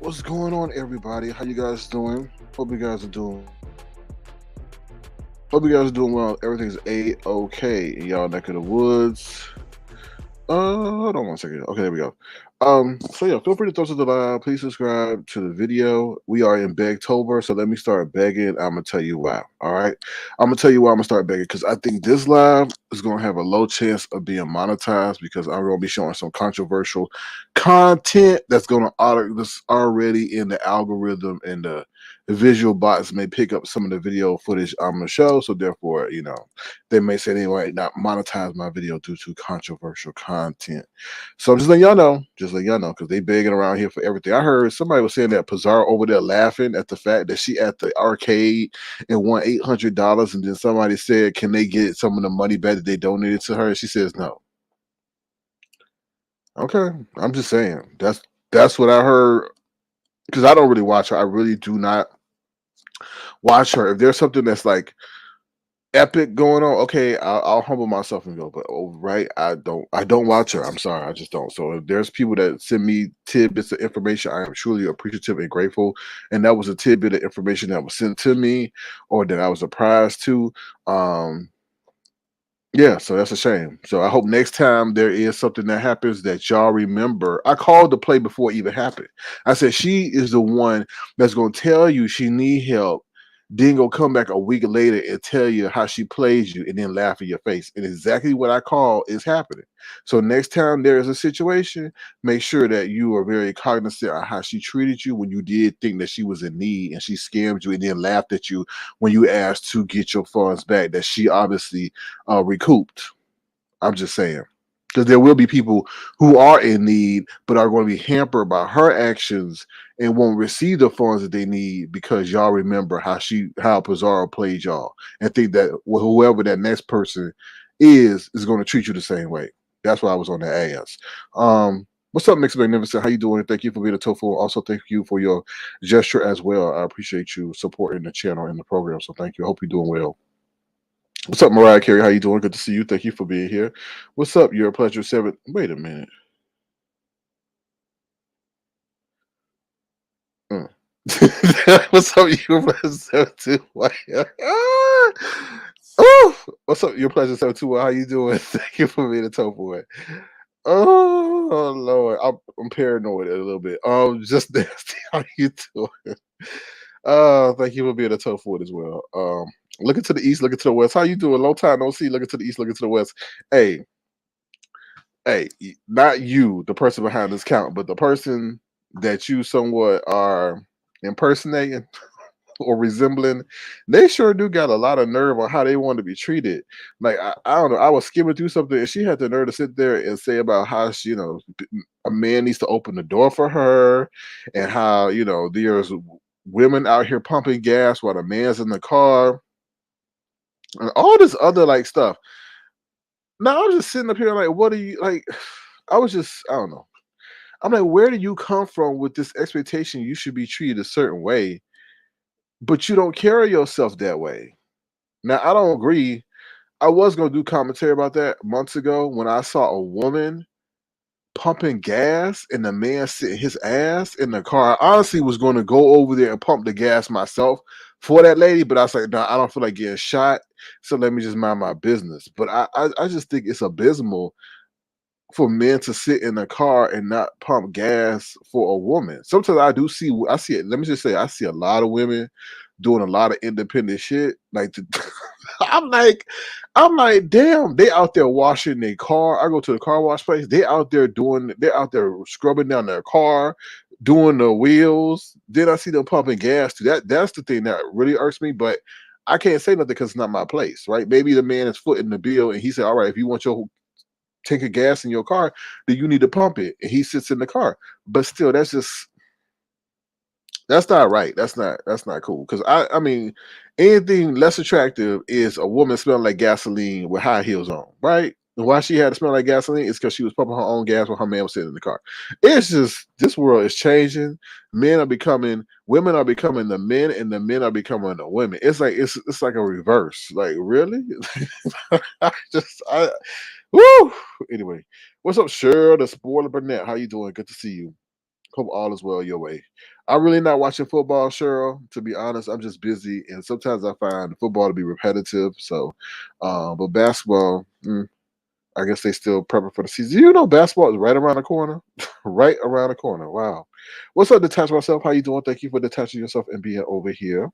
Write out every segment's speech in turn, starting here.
What's going on, everybody? How you guys doing? Hope you guys are doing. Hope you guys are doing well. Everything's a okay in y'all neck of the woods. Hold on 1 second. Okay, there we go. So yeah, feel free to throw to the live. Please subscribe to the video. We are in Begtober, so let me start begging. I'm gonna tell you why. All right, I'm gonna tell you why I'm gonna start begging because I think this live is gonna have a low chance of being monetized because I'm gonna be showing some controversial content that's already in the algorithm and the visual bots may pick up some of the video footage I'm gonna show. So therefore, they may say they might not monetize my video due to controversial content. So I'm just letting y'all know, because they begging around here for everything. I heard somebody was saying that Pizarro over there laughing at the fact that she at the arcade and won $800, and then somebody said, "Can they get some of the money back that they donated to her?" And she says no. Okay, I'm just saying that's what I heard because I don't really watch her. I really do not watch her. If there's something that's like epic going on, okay, I'll humble myself and go. But right, I don't watch her. I'm sorry, I just don't. So if there's people that send me tidbits of information, I am truly appreciative and grateful. And that was a tidbit of information that was sent to me, or that I was surprised to. Um, yeah, so that's a shame. So I hope next time there is something that happens that y'all remember. I called the play before it even happened. I said she is the one that's gonna tell you she need help, then go come back a week later and tell you how she plays you and then laugh in your face. And exactly what I call is happening. So next time there is a situation, make sure that you are very cognizant of how she treated you when you did think that she was in need and she scammed you and then laughed at you when you asked to get your funds back that she obviously recouped. I'm just saying. Because there will be people who are in need but are going to be hampered by her actions and won't receive the funds that they need because y'all remember how Pizarro played y'all and think that whoever that next person is going to treat you the same way. That's why I was on the ass. What's up, Mixed Magnificent? How you doing? Thank you for being a tofu. Also, thank you for your gesture as well. I appreciate you supporting the channel and the program. So thank you. I hope you're doing well. What's up, Mariah Carey? How you doing? Good to see you. Thank you for being here. What's up? Your pleasure. Seven. Wait a minute. Mm. What's up? Your pleasure. 72. Oh, what's up? Your pleasure. 72. How you doing? Thank you for being a tough boy. Oh Lord, I'm paranoid a little bit. Just nasty. How you doing? Thank you for being a tough boy as well. Looking to the east, looking to the west. How you doing? Long time no see. Looking to the east, looking to the west. Hey, not you, the person behind this count, but the person that you somewhat are impersonating or resembling, they sure do got a lot of nerve on how they want to be treated. Like I don't know, I was skimming through something and she had the nerve to sit there and say about how she, a man needs to open the door for her and how, there's women out here pumping gas while the man's in the car and all this other like stuff. Now I'm just sitting up here like, what are you like? I don't know. I'm like, where do you come from with this expectation you should be treated a certain way, but you don't carry yourself that way? Now, I don't agree. I was going to do commentary about that months ago when I saw a woman pumping gas and the man sitting his ass in the car. I honestly was going to go over there and pump the gas myself for that lady, but I was like, no, I don't feel like getting shot. So let me just mind my business. But I just think it's abysmal for men to sit in a car and not pump gas for a woman. Sometimes I see it. Let me just say, I see a lot of women doing a lot of independent shit. Like, I'm like, I'm like, damn, they out there washing their car. I go to the car wash place. They're out there scrubbing down their car, doing the wheels. Then I see them pumping gas too. That's the thing that really irks me. But I can't say nothing because it's not my place, right? Maybe the man is footing the bill and he said, all right, if you want your tank of gas in your car, then you need to pump it. And he sits in the car. But still, that's not right. That's not cool. Because I mean, anything less attractive is a woman smelling like gasoline with high heels on, right? And why she had to smell like gasoline is because she was pumping her own gas while her man was sitting in the car. It's just this world is changing. Women are becoming the men, and the men are becoming the women. It's like a reverse. Like really, I woo. Anyway, what's up, Cheryl, the spoiler Burnett? How you doing? Good to see you. Hope all is well your way. I'm really not watching football, Cheryl. To be honest, I'm just busy, and sometimes I find football to be repetitive. So, but basketball, I guess they still prepping for the season. You know, basketball is right around the corner, right around the corner. Wow. What's up, detach myself? How you doing? Thank you for detaching yourself and being over here.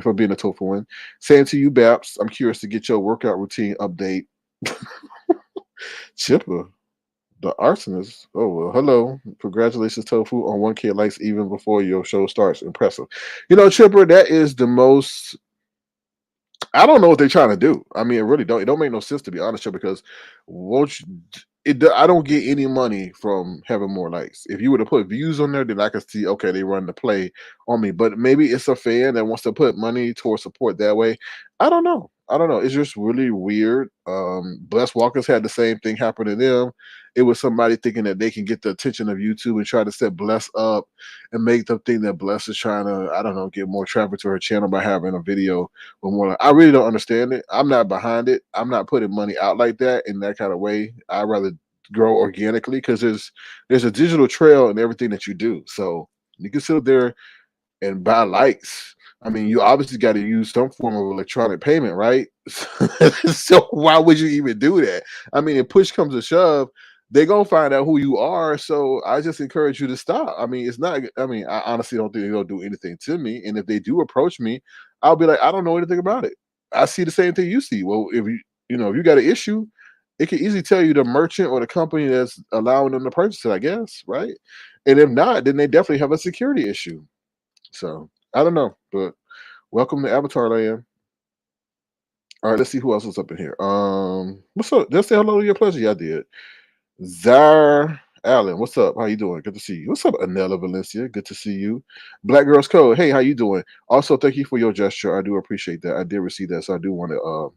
For being a tofu one. Saying to you, Baps, I'm curious to get your workout routine update. Chipper, the arsonist. Oh well, hello. Congratulations, Tofu, on 1K likes even before your show starts. Impressive. You know, Chipper, that is the most. I don't know what they're trying to do. I mean, it really don't. It don't make no sense to be honest, Chipper, because won't you, I don't get any money from having more likes. If you were to put views on there, then I could see okay, they run the play on me. But maybe it's a fan that wants to put money towards support that way. I don't know. I don't know. It's just really weird. Bless Walkers had the same thing happen to them. It was somebody thinking that they can get the attention of YouTube and try to set Bless up and make them think that Bless is trying to, I don't know, get more traffic to her channel by having a video with more. I really don't understand it. I'm not behind it. I'm not putting money out like that in that kind of way. I'd rather grow organically because there's a digital trail in everything that you do. So you can sit there and buy likes. I mean, you obviously got to use some form of electronic payment, right? So why would you even do that? I mean, if push comes to shove, they're gonna find out who you are. So I just encourage you to stop. I mean, it's not. I mean, I honestly don't think they're gonna do anything to me. And if they do approach me, I'll be like, I don't know anything about it. I see the same thing you see. Well, if if you got an issue, it can easily tell you the merchant or the company that's allowing them to purchase it. I guess, right? And if not, then they definitely have a security issue. So I don't know, but welcome to Avatar Land. All right, let's see who else is up in here. What's up? Just say hello to your pleasure. Yeah, I did. Zar Allen, what's up? How you doing? Good to see you. What's up, Anela Valencia? Good to see you. Black Girls Code. Hey, how you doing? Also, thank you for your gesture. I do appreciate that. I did receive that, so I do want to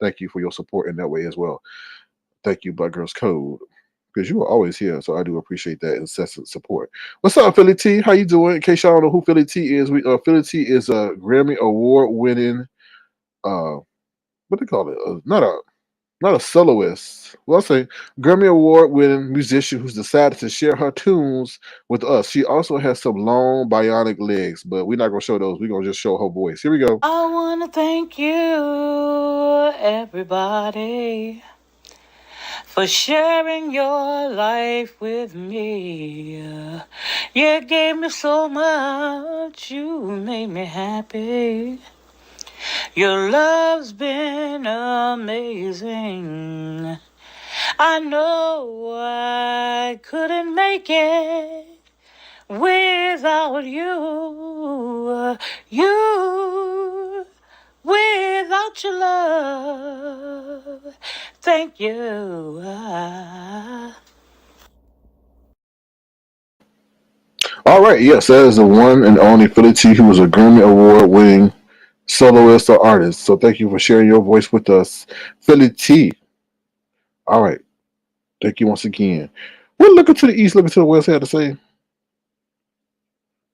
thank you for your support in that way as well. Thank you, Black Girls Code. Because you are always here, so I do appreciate that incessant support. What's up, Philly T? How you doing? In case y'all don't know who Philly T is, Philly T is a Grammy Award winning uh what they call it? Not a soloist. Well, I'll say Grammy Award winning musician who's decided to share her tunes with us. She also has some long bionic legs, but we're not gonna show those. We're gonna just show her voice. Here we go. I want to thank you, everybody, for sharing your life with me. You gave me so much, you made me happy. Your love's been amazing. I know I couldn't make it without you. You. Without your love, thank you. All right, yes, that is the one and only Philly T, who was a Grammy Award winning soloist or artist. So thank you for sharing your voice with us, Philly T. All right, thank you once again. Well, looking to the east, looking to the west, had to say.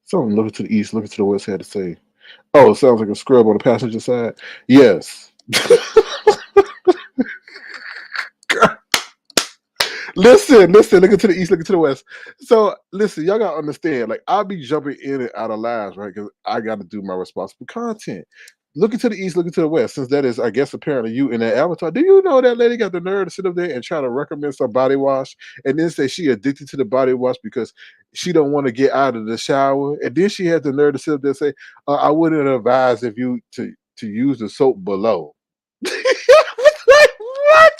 Something looking to the east, looking to the west, had to say. Oh, it sounds like a scrub on the passenger side. Yes. listen, looking to the east, looking to the west. So listen, y'all gotta understand, like I'll be jumping in and out of lives, right? Because I gotta do my responsible content. Looking to the east, looking to the west, since that is, I guess, apparently you in that avatar. Do you know that lady got the nerve to sit up there and try to recommend some body wash and then say she addicted to the body wash because she don't want to get out of the shower? And then she had the nerve to sit up there and say, I wouldn't advise if you to use the soap below. Like, what?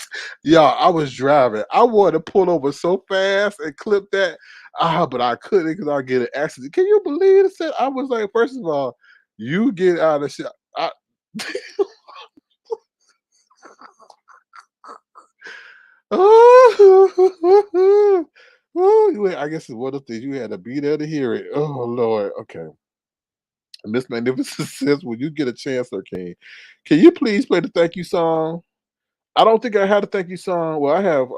Y'all, I was driving. I wanted to pull over so fast and clip that. But I couldn't because I'll get an accident. Can you believe it? I was like, first of all, you get out of shit. I, oh, I guess it's one of the things you had to be there to hear it. Oh Lord. Okay. Miss Magnificent says, when you get a chance, sir, can you please play the thank you song? I don't think I had a thank you song. Well, I have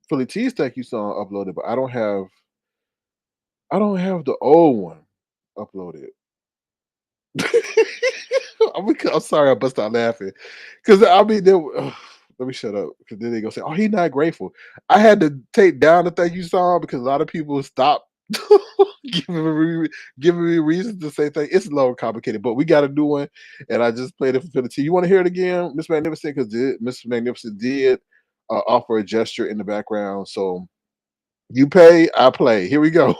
Philly T's thank you song uploaded, but I don't have the old one uploaded. I'm sorry, I bust out laughing because I mean, let me shut up because then they gonna say, "Oh, he's not grateful." I had to take down the thank you song because a lot of people stopped. giving me giving me reasons to say things. It's a little complicated, but we got a new one, and I just played it for the T. You want to hear it again, Miss Magnificent? Because Miss Magnificent did offer a gesture in the background. So you pay, I play. Here we go.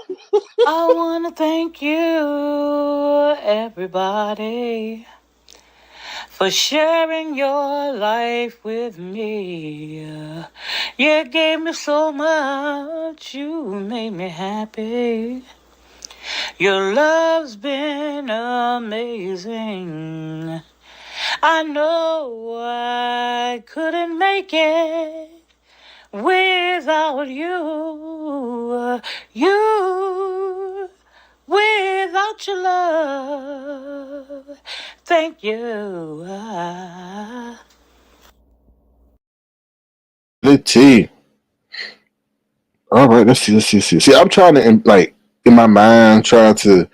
I wanna thank you, everybody, for sharing your life with me. You gave me so much, you made me happy. Your love's been amazing. I know I couldn't make it without you. You, without your love. Thank you. The T. All right, let's see, let's see, let's see. See, I'm trying to like in my mind trying to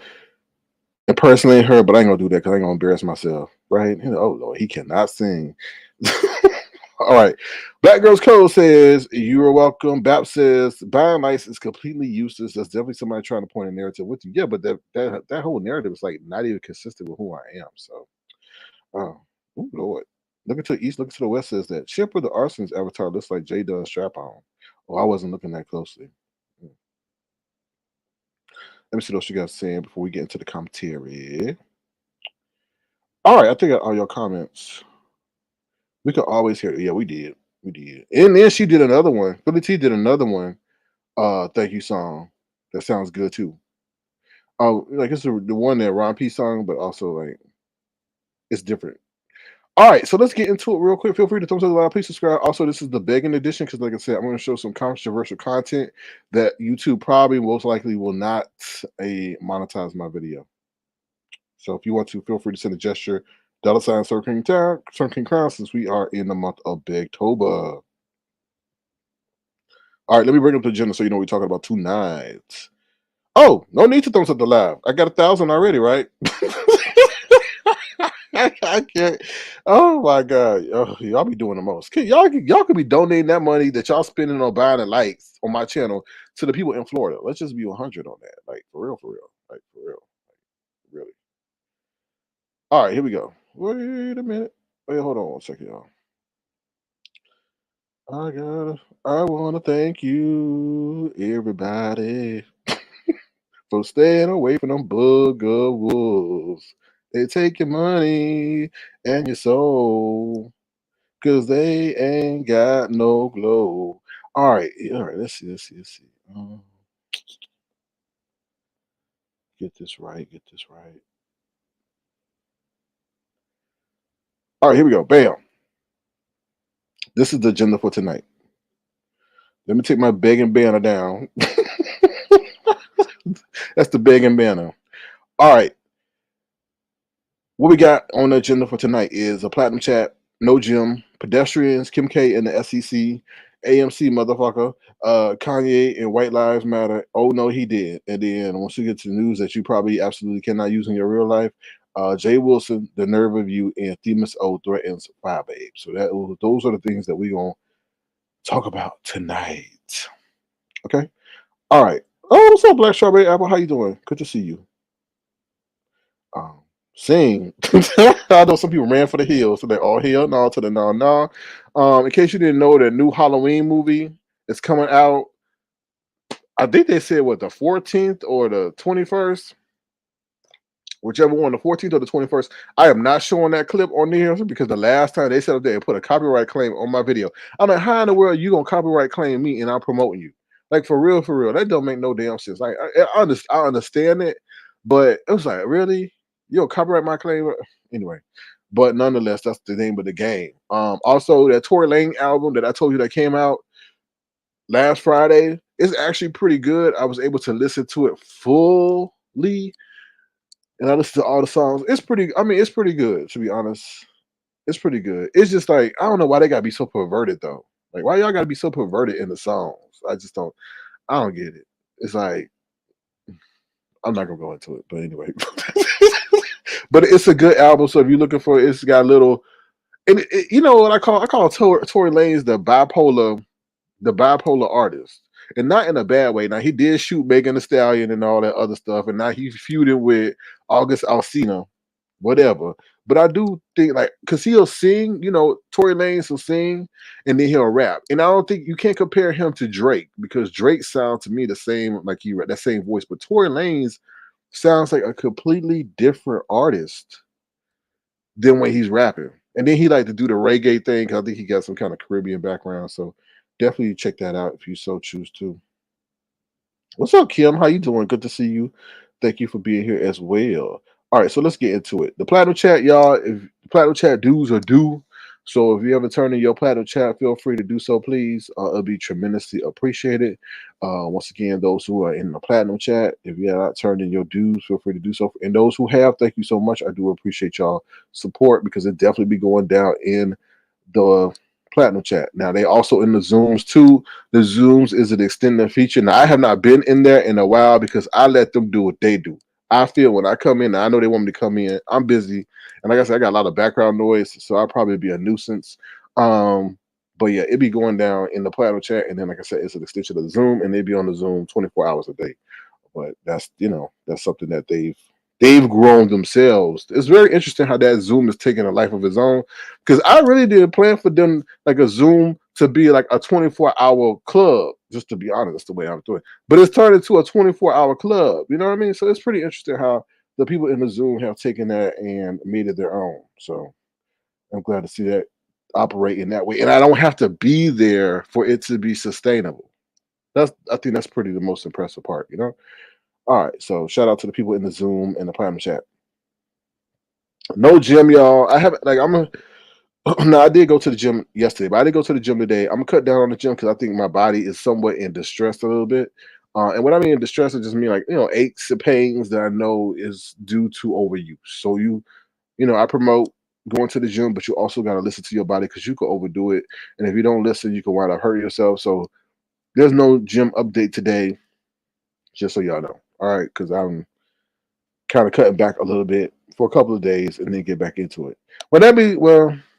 impersonate her, but I ain't gonna do that because I ain't gonna embarrass myself, right? Oh Lord, he cannot sing. All right. Black Girls Code says, you are welcome. BAP says, buying likes is completely useless. That's definitely somebody trying to point a narrative with you. Yeah, but that whole narrative is like not even consistent with who I am. So, oh Lord. Looking to the east, looking to the west says that Chipper the Arson's avatar looks like J Dunn strap on. Oh, I wasn't looking that closely. Let me see what you guys saying before we get into the commentary. All right, I think I got all your comments. We could always hear. Yeah, we did. We did. And then she did another one. Billy T did another one. Thank you song. That sounds good too. Oh, like it's the one that Ron P song, but also like it's different. All right, so let's get into it real quick. Feel free to thumbs up the live. Please subscribe. Also, this is the begging edition because, like I said, I'm going to show some controversial content that YouTube probably most likely will not monetize my video. So if you want to, feel free to send a gesture. $ Circling Crown, since we are in the month of Bigtober. All right, let me bring up the agenda so you know what we're talking about tonight. Oh, no need to thumbs up the live. I got 1,000 already, right? I can't. Oh my god, y'all be doing the most. Y'all could be donating that money that y'all spending on buying the likes on my channel to the people in Florida. Let's just be 100 on that, like for real, like for real, like, really. All right, here we go. Wait a minute. Wait, hold on one second, y'all. I wanna thank you, everybody, for staying away from them booger wolves. They take your money and your soul, cause they ain't got no glow. All right, let's see. Get this right. All right, here we go. Bam. This is the agenda for tonight. Let me take my begging banner down. That's the begging banner. All right. What we got on the agenda for tonight is a platinum chat, no gym, pedestrians, Kim K and the SEC, AMC motherfucker, Kanye and White Lives Matter. Oh no, he did. And then once you get to the news that you probably absolutely cannot use in your real life, Jay Wilson, the nerve of you, and Themis O threatens Fyebabe. So those are the things that we're gonna talk about tonight. Okay. All right. Oh, what's up, Black Strawberry Apple? How you doing? Good to see you. Um, Sing. I know some people ran for the hills, so they're all hell no to the no. In case you didn't know, the new Halloween movie is coming out. I think they said what, the 14th or the 21st, whichever one, the 14th or the 21st. I am not showing that clip on there because the last time they said up there and put a copyright claim on my video. I'm like, how in the world you gonna copyright claim me and I'm promoting you? Like for real, that don't make no damn sense. Like I understand it, but it was like, really? Yo, copyright my claim? Anyway, but nonetheless, that's the name of the game. Also that Tory Lane album that I told you that came out last Friday is actually pretty good. I was able to listen to it fully, and I listened to all the songs. It's pretty. I mean, it's pretty good, to be honest. It's pretty good. It's just like I don't know why they gotta be so perverted though. Like why y'all gotta be so perverted in the songs? I just don't. I don't get it. It's like I'm not gonna go into it, but anyway. But it's a good album. So if you're looking for it, it's got a little. And you know what I call Tory Lanez the bipolar artist. and not in a bad way. Now he did shoot Megan Thee Stallion and all that other stuff, and now he's feuding with August Alsina, whatever. But I do think like because he'll sing, Tory Lanez will sing and then he'll rap, and I don't think you can't compare him to Drake because Drake sounds to me the same like he that same voice, but Tory Lanez sounds like a completely different artist than when he's rapping. And then he like to do the reggae thing. 'Cause I think he got some kind of Caribbean background. So definitely check that out if you so choose to. What's up, Kim? How you doing? Good to see you. Thank you for being here as well. All right, so let's get into it. The platinum chat, y'all. If the platinum chat dues are due, so if you ever turn in your platinum chat, feel free to do so, please. It'll be tremendously appreciated. Once again, those who are in the platinum chat, if you have not turned in your dues, feel free to do so. And those who have, thank you so much. I do appreciate y'all support because it definitely be going down in the platinum chat. Now they also in the Zooms too. The Zooms is an extended feature. Now I have not been in there in a while because I let them do what they do. I feel when I come in, I know they want me to come in. I'm busy, and like I said, I got a lot of background noise, so I'll probably be a nuisance. But yeah, it be going down in the platinum chat, and then like I said, it's an extension of the Zoom, and they be on the Zoom 24 hours a day. But that's something that they've grown themselves. It's very interesting how that Zoom is taking a life of its own. Because I really didn't plan for them like a Zoom to be like a 24-hour club. Just to be honest, that's the way I'm doing. But it's turned into a 24-hour club. You know what I mean? So it's pretty interesting how the people in the Zoom have taken that and made it their own. So I'm glad to see that operate in that way. And I don't have to be there for it to be sustainable. I think that's pretty the most impressive part. All right, so shout out to the people in the Zoom and the platinum chat. No gym, y'all. I haven't like I'm a no, I did go to the gym yesterday, but I didn't go to the gym today. I'm gonna cut down on the gym because I think my body is somewhat in distress a little bit. And what I mean in distress, I just mean like aches and pains that I know is due to overuse. So I promote going to the gym, but you also got to listen to your body because you can overdo it, and if you don't listen, you can wind up hurting yourself. So there's no gym update today, just so y'all know. All right, because I'm kind of cutting back a little bit for a couple of days and then get back into it.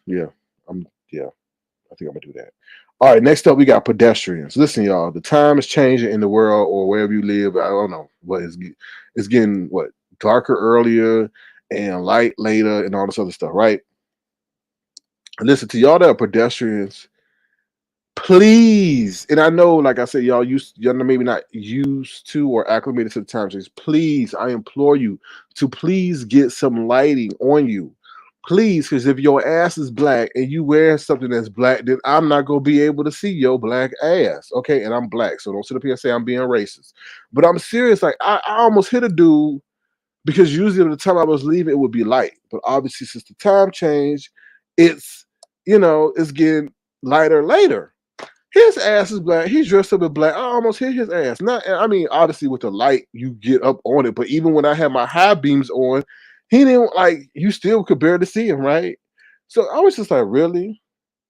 Yeah, yeah, I think I'm gonna do that. All right, next up we got pedestrians. Listen, y'all, the time is changing in the world or wherever you live. I don't know, but it's getting darker earlier and light later and all this other stuff, right? Listen to y'all that are pedestrians. Please, and I know, like I said, y'all maybe not used to or acclimated to the time change. Please, I implore you to please get some lighting on you. Please, because if your ass is black and you wear something that's black, then I'm not gonna be able to see your black ass. Okay, and I'm black, so don't sit up here and say I'm being racist. But I'm serious. Like I almost hit a dude because usually by the time I was leaving, it would be light. But obviously, since the time changed, it's it's getting lighter later. His ass is black. He's dressed up in black. I almost hit his ass. Not, I mean, obviously with the light, you get up on it. But even when I had my high beams on, he didn't you still could barely see him, right? So I was just like, really,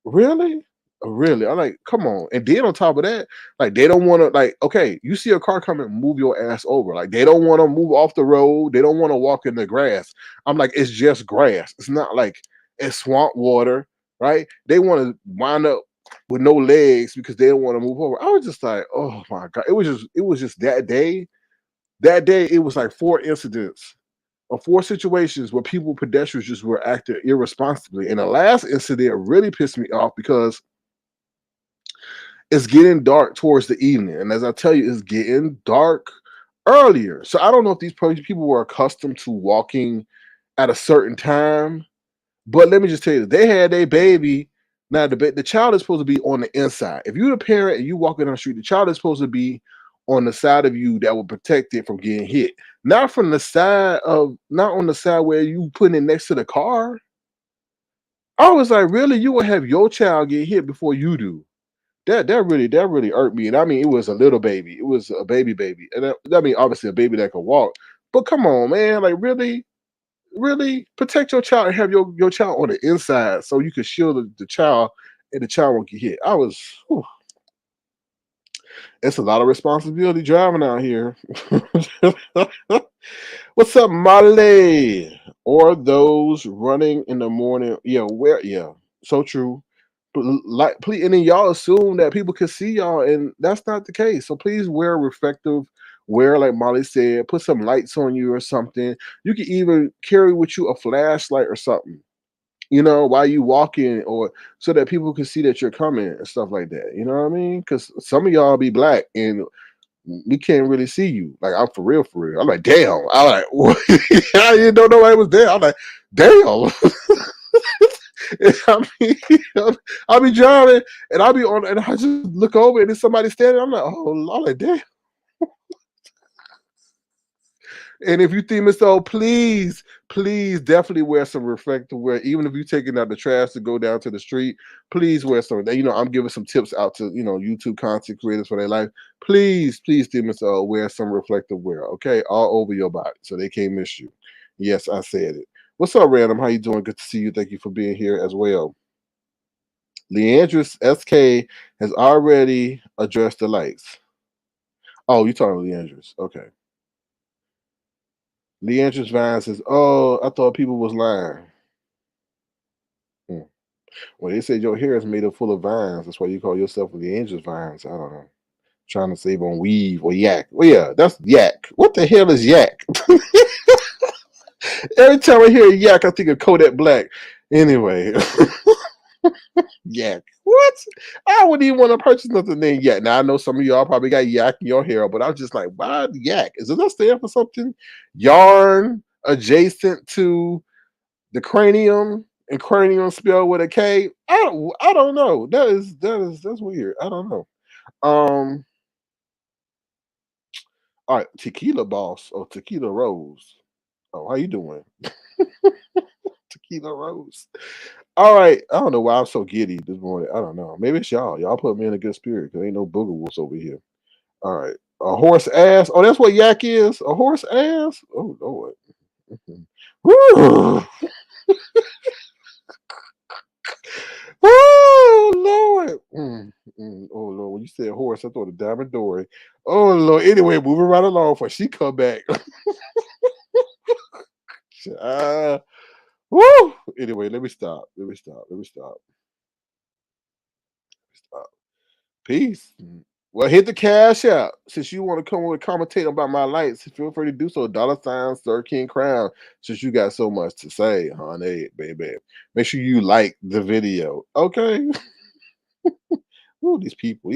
really, really. I'm like, come on. And then on top of that, like they don't want to okay, you see a car coming, move your ass over. Like they don't want to move off the road. They don't want to walk in the grass. I'm like, it's just grass. It's not like it's swamp water, right? They want to wind up with no legs because they don't want to move over. I was just like, oh my god, it was just that day. That day, it was like 4 incidents or 4 situations where pedestrians just were acting irresponsibly. And the last incident really pissed me off because it's getting dark towards the evening, and as I tell you, it's getting dark earlier. So I don't know if these people were accustomed to walking at a certain time. But let me just tell you, they had a baby. Now the child is supposed to be on the inside. If you're the parent and you walking down the street, the child is supposed to be on the side of you that will protect it from getting hit. Not from the side of, not on the side where you putting it next to the car. I was like, really, you will have your child get hit before you do. That really irked me. And I mean, it was a little baby. It was a baby, and I mean, obviously a baby that could walk. But come on, man, like really protect your child and have your child on the inside so you can shield the child and the child won't get hit. It's a lot of responsibility driving out here. What's up, Molly? Or those running in the morning. Yeah, so true. Like, please, and then y'all assume that people can see y'all, and that's not the case. So please wear reflective wear, like Molly said. Put some lights on you or something. You can even carry with you a flashlight or something, while you walking, or so that people can see that you're coming and stuff like that. You know what I mean? Because some of y'all be black and we can't really see you. Like, I'm for real, for real. I'm like, damn. I'm like, what? I didn't know nobody was there. I'm like, damn. I mean, I'll be driving and I'll be on, and I just look over and there's somebody standing. I'm like, oh, I'm like, damn. And if you think it's so, please definitely wear some reflective wear. Even if you're taking out the trash to go down to the street, please wear some. I'm giving some tips out to YouTube content creators for their life. Please, Demon Soul, wear some reflective wear, okay, all over your body so they can't miss you. Yes, I said it. What's up, Random? How you doing? Good to see you. Thank you for being here as well. Leandris SK has already addressed the lights. Oh, you talking to Leandris? Okay. Leandris Vine says, "Oh, I thought people was lying." Hmm. Well, they said your hair is made up full of vines. That's why you call yourself Leandris Vines. I don't know. Trying to save on weave or yak. Well, yeah, that's yak. What the hell is yak? Every time I hear yak, I think of Kodak Black. Anyway, yak. What? I wouldn't even want to purchase nothing named yak. Now I know some of y'all probably got yak in your hair, but I'm just like, why yak? Is it that stand for something? Yarn adjacent to the cranium, and cranium spelled with a K. I don't know. That's weird. I don't know. Um all right, Tequila Boss or Tequila Rose. Oh, how you doing? Tequila Rose. All right. I don't know why I'm so giddy this morning. I don't know. Maybe it's y'all. Y'all put me in a good spirit because ain't no booger wolves over here. All right. A horse ass. Oh, that's what yak is? A horse ass? Oh Lord. Mhm. Woo! Oh Lord. Oh Lord. When you said horse, I thought of Diamond Dory. Oh Lord. Anyway, moving right along for she come back. uh, woo! Anyway, let me stop. Stop. Peace. Well, hit the cash out. Since you want to come and commentate about my lights, feel free to do so. $ Sir King Crown. Since you got so much to say, honey, baby. Make sure you like the video. Okay. Ooh, these people,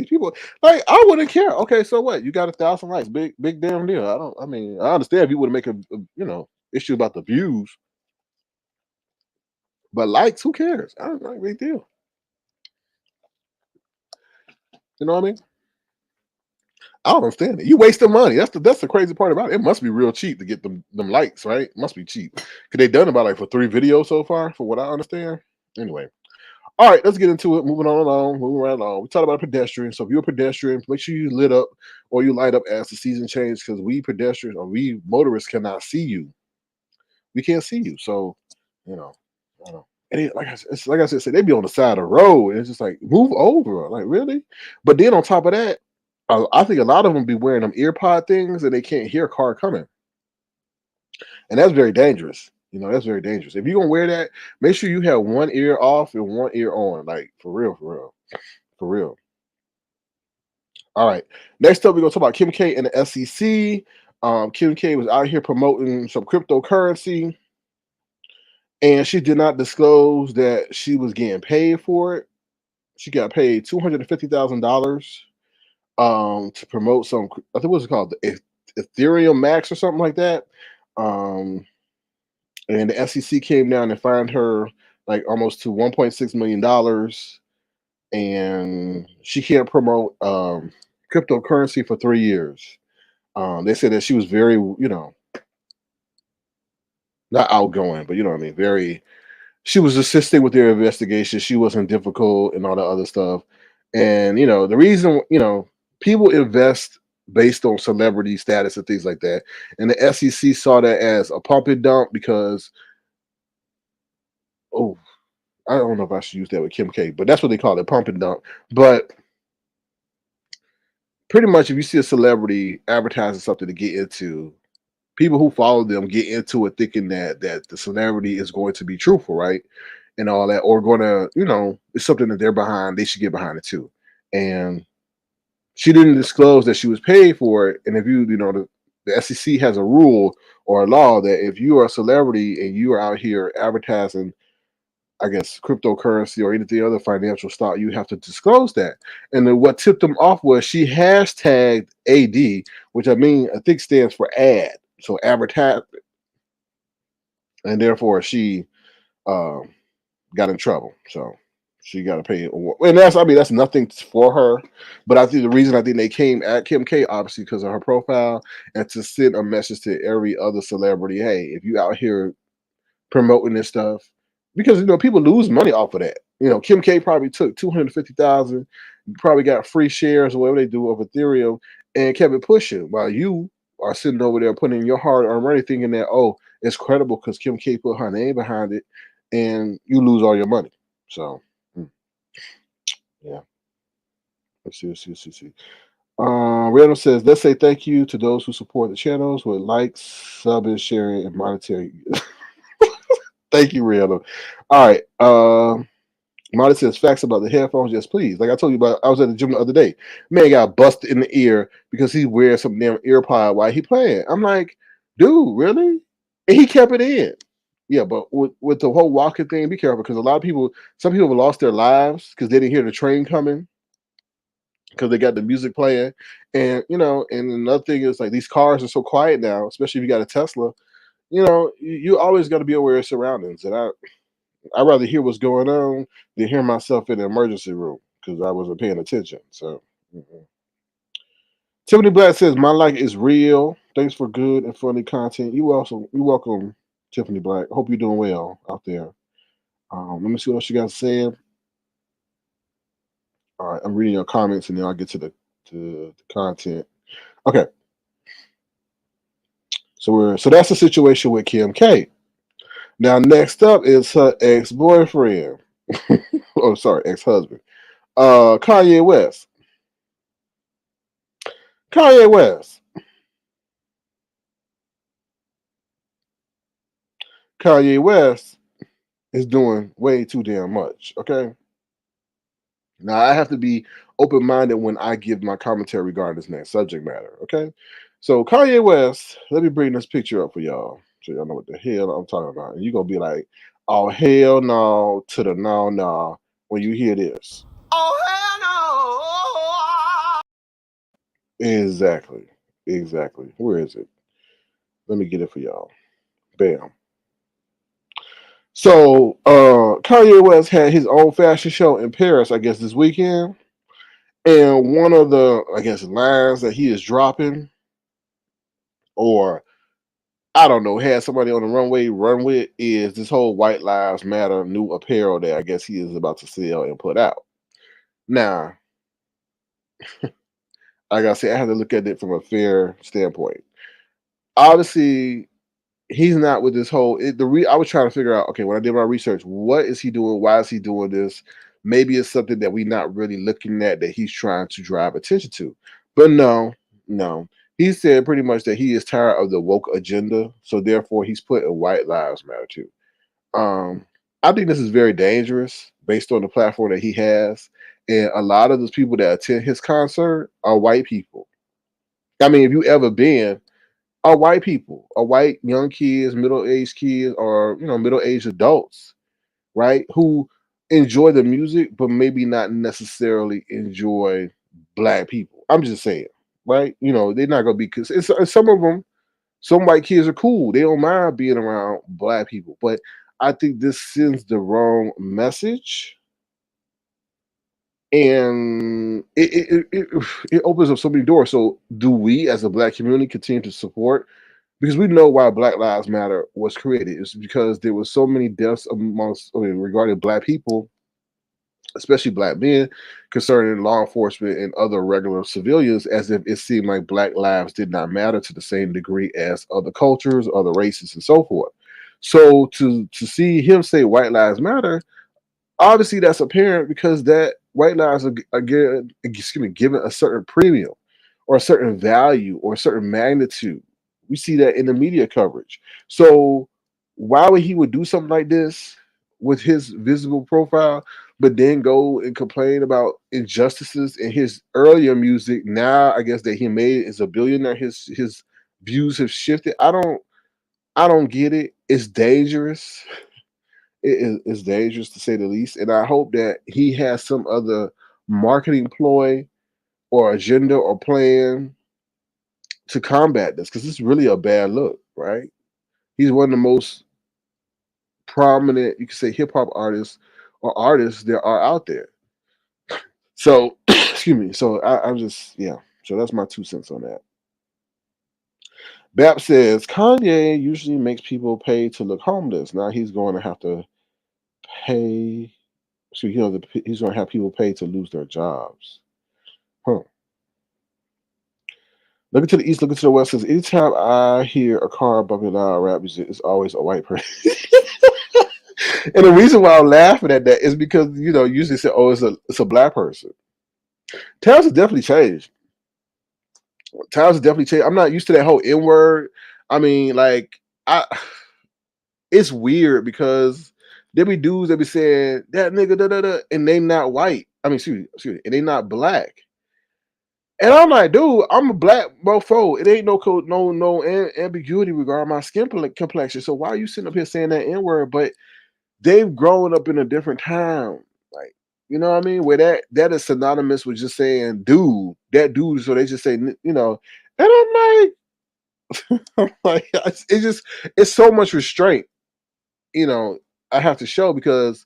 like, I wouldn't care. Okay, so what? You got 1,000 likes, big damn deal. I understand if you would make a issue about the views, but likes, who cares? I don't like big deal. You know what I mean? I don't understand it. You wasting money. That's the crazy part about it. It must be real cheap to get them likes, right? It must be cheap. Cause they done about like for 3 videos so far, for what I understand. Anyway. All right, let's get into it. Moving right along. We talked about pedestrian. So if you're a pedestrian, make sure you lit up or you light up as the season changes, because we pedestrians or we motorists cannot see you. We can't see you. So, you know, I don't know. And like I said, they be on the side of the road, and it's just like, move over. Like, really? But then on top of that, I think a lot of them be wearing them ear pod things, and they can't hear a car coming, and that's very dangerous. That's very dangerous. If you're gonna wear that, make sure you have one ear off and one ear on. Like, for real, for real, for real. All right. Next up, we're gonna talk about Kim K and the SEC. Kim K was out here promoting some cryptocurrency, and she did not disclose that she was getting paid for it. She got paid $250,000 to promote some. I think what's it called, the Ethereum Max or something like that. Um, and the SEC came down and fined her like almost to $1.6 million, and she can't promote cryptocurrency for 3 years. They said that she was very, not outgoing, but you know what I mean, very. She was assisting with their investigation. She wasn't difficult and all that other stuff. And the reason, people invest based on celebrity status and things like that. And the SEC saw that as a pump and dump because, oh, I don't know if I should use that with Kim K, but that's what they call it, pump and dump. But pretty much, if you see a celebrity advertising something to get into, people who follow them get into it thinking that the celebrity is going to be truthful, right? and all that, or gonna, it's something that they're behind, they should get behind it too. And she didn't disclose that she was paid for it. And if the SEC has a rule or a law that if you are a celebrity and you are out here advertising, I guess, cryptocurrency or anything other financial stock, you have to disclose that. And then what tipped them off was she hashtagged AD, which I think stands for ad, so advertise, and therefore she uh, got in trouble. So she got to pay. And that's nothing for her. But I think the reason I think they came at Kim K, obviously because of her profile, and to send a message to every other celebrity, hey, if you out here promoting this stuff, because people lose money off of that. Kim K probably took 250,000, probably got free shares or whatever they do of Ethereum, and kept it pushing while you are sitting over there putting in your hard-earned money, thinking that, oh, it's credible because Kim K put her name behind it, and you lose all your money. So, yeah. Let's see. Randall says, let's say thank you to those who support the channels with likes, subbing, sharing, and monetary. Thank you, Randall. All right. Marty says facts about the headphones. Yes, please. Like I told you about, I was at the gym the other day. Man got busted in the ear because he wears some damn ear pod while he playing. I'm like, dude, really? And he kept it in. Yeah, but with the whole walking thing, be careful because some people have lost their lives because they didn't hear the train coming because they got the music playing. And and another thing is like these cars are so quiet now, especially if you got a Tesla. You always got to be aware of surroundings. And I'd rather hear what's going on than hear myself in the emergency room because I wasn't paying attention. So, Tiffany Black says, my like is real. Thanks for good and funny content. You welcome, Tiffany Black. Hope you're doing well out there. Let me see what else you guys saying. All right, I'm reading your comments and then I'll get to the content. Okay. So that's the situation with Kim K. Now next up is her ex-boyfriend. Oh, sorry, ex-husband. Kanye West. Kanye West. Kanye West is doing way too damn much. Okay. Now I have to be open minded when I give my commentary regarding this next subject matter. Okay. So Kanye West, let me bring this picture up for y'all so y'all know what the hell I'm talking about. And you're gonna be like, oh hell no to the no when you hear this. Oh hell no. Exactly. Exactly. Where is it? Let me get it for y'all. Bam. So Kanye West had his own fashion show in Paris, I guess, this weekend. And one of the, I guess, lines that he is dropping, or I don't know, had somebody on the runway run with, is this whole White Lives Matter new apparel that I guess he is about to sell and put out. Now, like I said, I have to look at it from a fair standpoint. Obviously, he's not with this whole. I was trying to figure out. Okay, when I did my research, what is he doing? Why is he doing this? Maybe it's something that we're not really looking at that he's trying to drive attention to. But no. He said pretty much that he is tired of the woke agenda, so therefore he's putting White Lives Matter too. I think this is very dangerous based on the platform that he has, and a lot of those people that attend his concert are white people. I mean, if you ever been are white people, are white young kids, middle-aged kids, or middle-aged adults, right? Who enjoy the music, but maybe not necessarily enjoy black people. I'm just saying, right? They're not gonna be because it's some of them. Some white kids are cool; they don't mind being around black people, but I think this sends the wrong message, and it opens up so many doors. So, do we, as a black community, continue to support because we know why Black Lives Matter was created. It's because there was so many deaths regarding black people, especially black men, concerning law enforcement and other regular civilians, as if it seemed like black lives did not matter to the same degree as other cultures, other races, and so forth. So to see him say white lives matter, obviously that's apparent because that white lives are given a certain premium or a certain value or a certain magnitude. We see that in the media coverage. So why would he would do something like this with his visible profile, but then go and complain about injustices in his earlier music. Now, I guess that he made is a billionaire. His views have shifted. I don't get it. It's dangerous. It's dangerous to say the least. And I hope that he has some other marketing ploy or agenda or plan to combat this because it's really a bad look, right? He's one of the most prominent, you could say, hip hop artists or artists there are out there. So, excuse me. So I'm just, yeah. So that's my 2 cents on that. Bap says Kanye usually makes people pay to look homeless. Now he's going to have to pay. So he's going to have people pay to lose their jobs. Huh. Looking to the east, looking to the west says anytime I hear a car bumping loud rap music, it's always a white person. And the reason why I'm laughing at that is because usually say, "Oh, it's a black person." Times have definitely changed. Times have definitely changed. I'm not used to that whole N word. I mean, like I, it's weird because there be dudes that be saying that nigga da da da, and they not white. I mean, excuse me, and they not black. And I'm like, dude, I'm a black mofo. It ain't no ambiguity regarding my skin complexion. So why are you sitting up here saying that N word? But they've grown up in a different time. Like, you know what I mean? Where that is synonymous with just saying dude, that dude. So they just say, and I'm like, it's so much restraint, I have to show because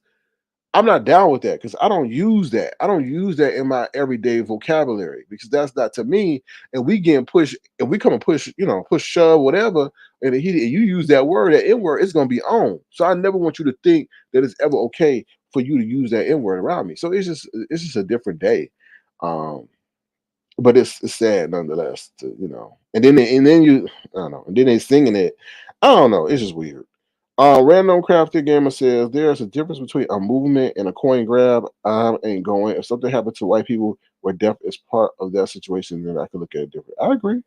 I'm not down with that because I don't use that. I don't use that in my everyday vocabulary because that's not to me. And we getting pushed, and we come and push, push, shove, whatever. And you use that word, that N word, it's gonna be on. So I never want you to think that it's ever okay for you to use that N word around me. So it's just a different day. Um, but it's sad nonetheless, and then you, I don't know, and then they singing it. I don't know. It's just weird. Random crafted gamer says there's a difference between a movement and a coin grab. I ain't going. If something happened to white people where death is part of that situation, then I could look at it different. I agree.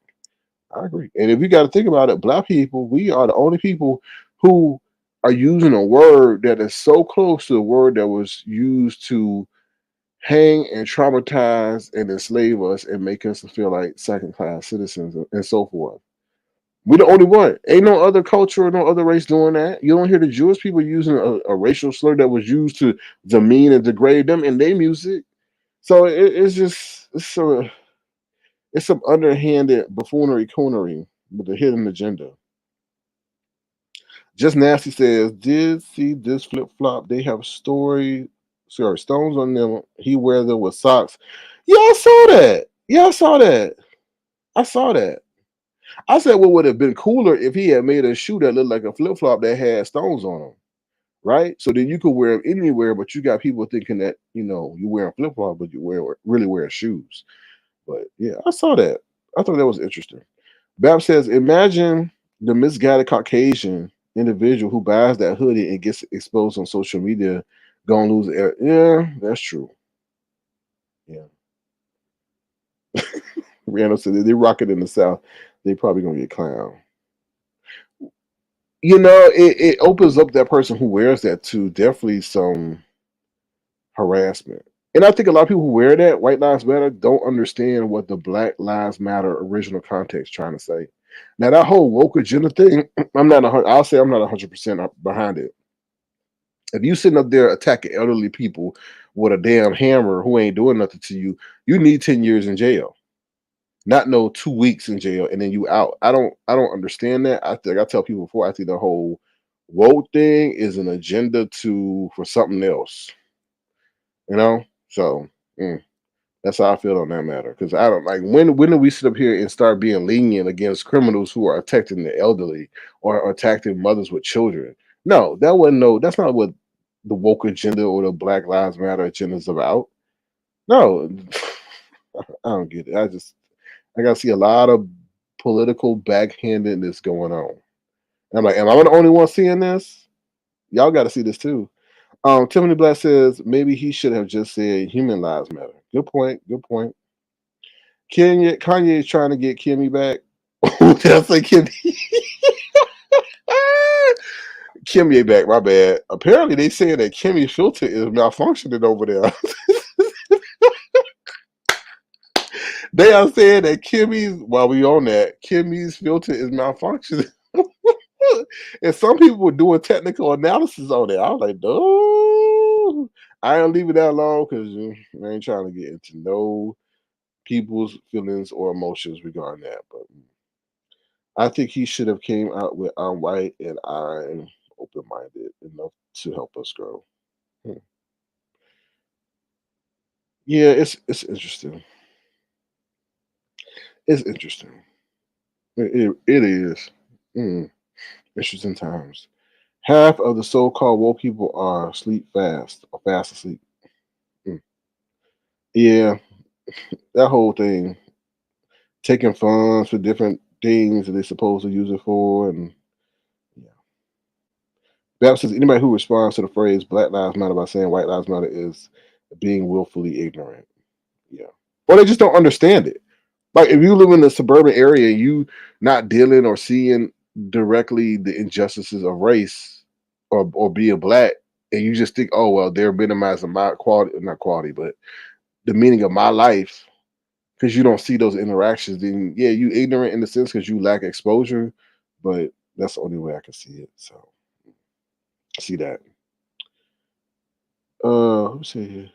I agree. And if you got to think about it, black people, we are the only people who are using a word that is so close to the word that was used to hang and traumatize and enslave us and make us feel like second class citizens and so forth. We're the only one. Ain't no other culture or no other race doing that. You don't hear the Jewish people using a racial slur that was used to demean and degrade them in their music. So it's some underhanded buffoonery coonery with a hidden agenda. Just Nasty says, did see this flip flop. They have stones on them. He wears them with socks. Yeah, I saw that. Yeah, I saw that. I saw that. I said what would have been cooler if he had made a shoe that looked like a flip flop that had stones on them, right? So then you could wear them anywhere, but you got people thinking that you wearing flip flop, but really wearing shoes. But yeah, I saw that. I thought that was interesting. Bab says, imagine the misguided Caucasian individual who buys that hoodie and gets exposed on social media, gonna lose air. Yeah, that's true. Yeah. Randall said they rock it in the South, they probably gonna get clown. It opens up that person who wears that to definitely some harassment. And I think a lot of people who wear that, White Lives Matter, don't understand what the Black Lives Matter original context trying to say. Now that whole woke agenda thing, I'll say I'm not 100% behind it. If you sitting up there attacking elderly people with a damn hammer who ain't doing nothing to you, you need 10 years in jail. Not no 2 weeks in jail and then you out. I don't understand that. I think I tell people before, I think the whole woke thing is an agenda for something else. So that's how I feel on that matter. Because I don't like when do we sit up here and start being lenient against criminals who are attacking the elderly or attacking mothers with children? No, that's not what the woke agenda or the Black Lives Matter agenda is about. No, I don't get it. I gotta see a lot of political backhandedness going on. And I'm like, am I the only one seeing this? Y'all got to see this too. Tiffany Black says maybe he should have just said human lives matter. Good point. Good point. Kanye is trying to get Kimmy back. Did I say Kimmy? Kimmy back, my bad. Apparently they saying that Kimmy's filter is malfunctioning over there. They are saying that Kimmy's, while we on that, Kimmy's filter is malfunctioning. And some people were doing technical analysis on it. I was like, no, I ain't leave it that long because I ain't trying to get into no people's feelings or emotions regarding that. But I think he should have came out with I'm white and I'm open minded enough to help us grow. Hmm. Yeah, it's interesting. It's interesting. It is. Mm, interesting times. Half of the so-called woke people are sleep fast or fast asleep. Mm. Yeah, that whole thing, taking funds for different things that they're supposed to use it for, and yeah. Bap says anybody who responds to the phrase "Black Lives Matter" by saying "White Lives Matter" is being willfully ignorant. Yeah, or they just don't understand it. Like if you live in a suburban area, you not dealing or seeing directly the injustices of race or being black, and you just think, oh well, they're minimizing my quality, not quality, but the meaning of my life because you don't see those interactions. Then yeah, you ignorant in the sense because you lack exposure, but that's the only way I can see it. So see that. Who's here?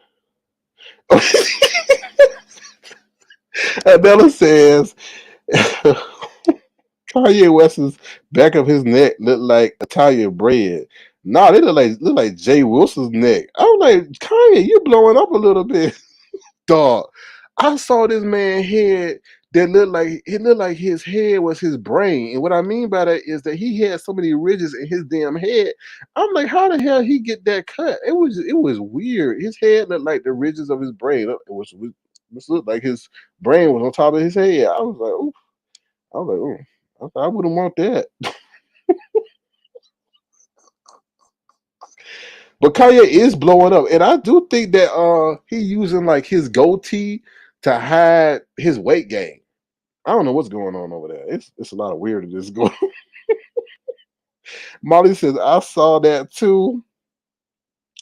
Adela says Kanye West's back of his neck looked like Italian bread. Nah, they look like Jay Wilson's neck. I'm like, Kanye, you blowing up a little bit. Dog. I saw this man head that looked like his head was his brain. And what I mean by that is that he had so many ridges in his damn head. I'm like, how the hell he get that cut? It was weird. His head looked like the ridges of his brain. It looked like his brain was on top of his head. I was like, ooh. I was like, ooh. I wouldn't want that. But Kanye is blowing up, and I do think that he using like his goatee to hide his weight gain. I don't know what's going on over there. It's a lot of weirdness going on. Molly says, I saw that too.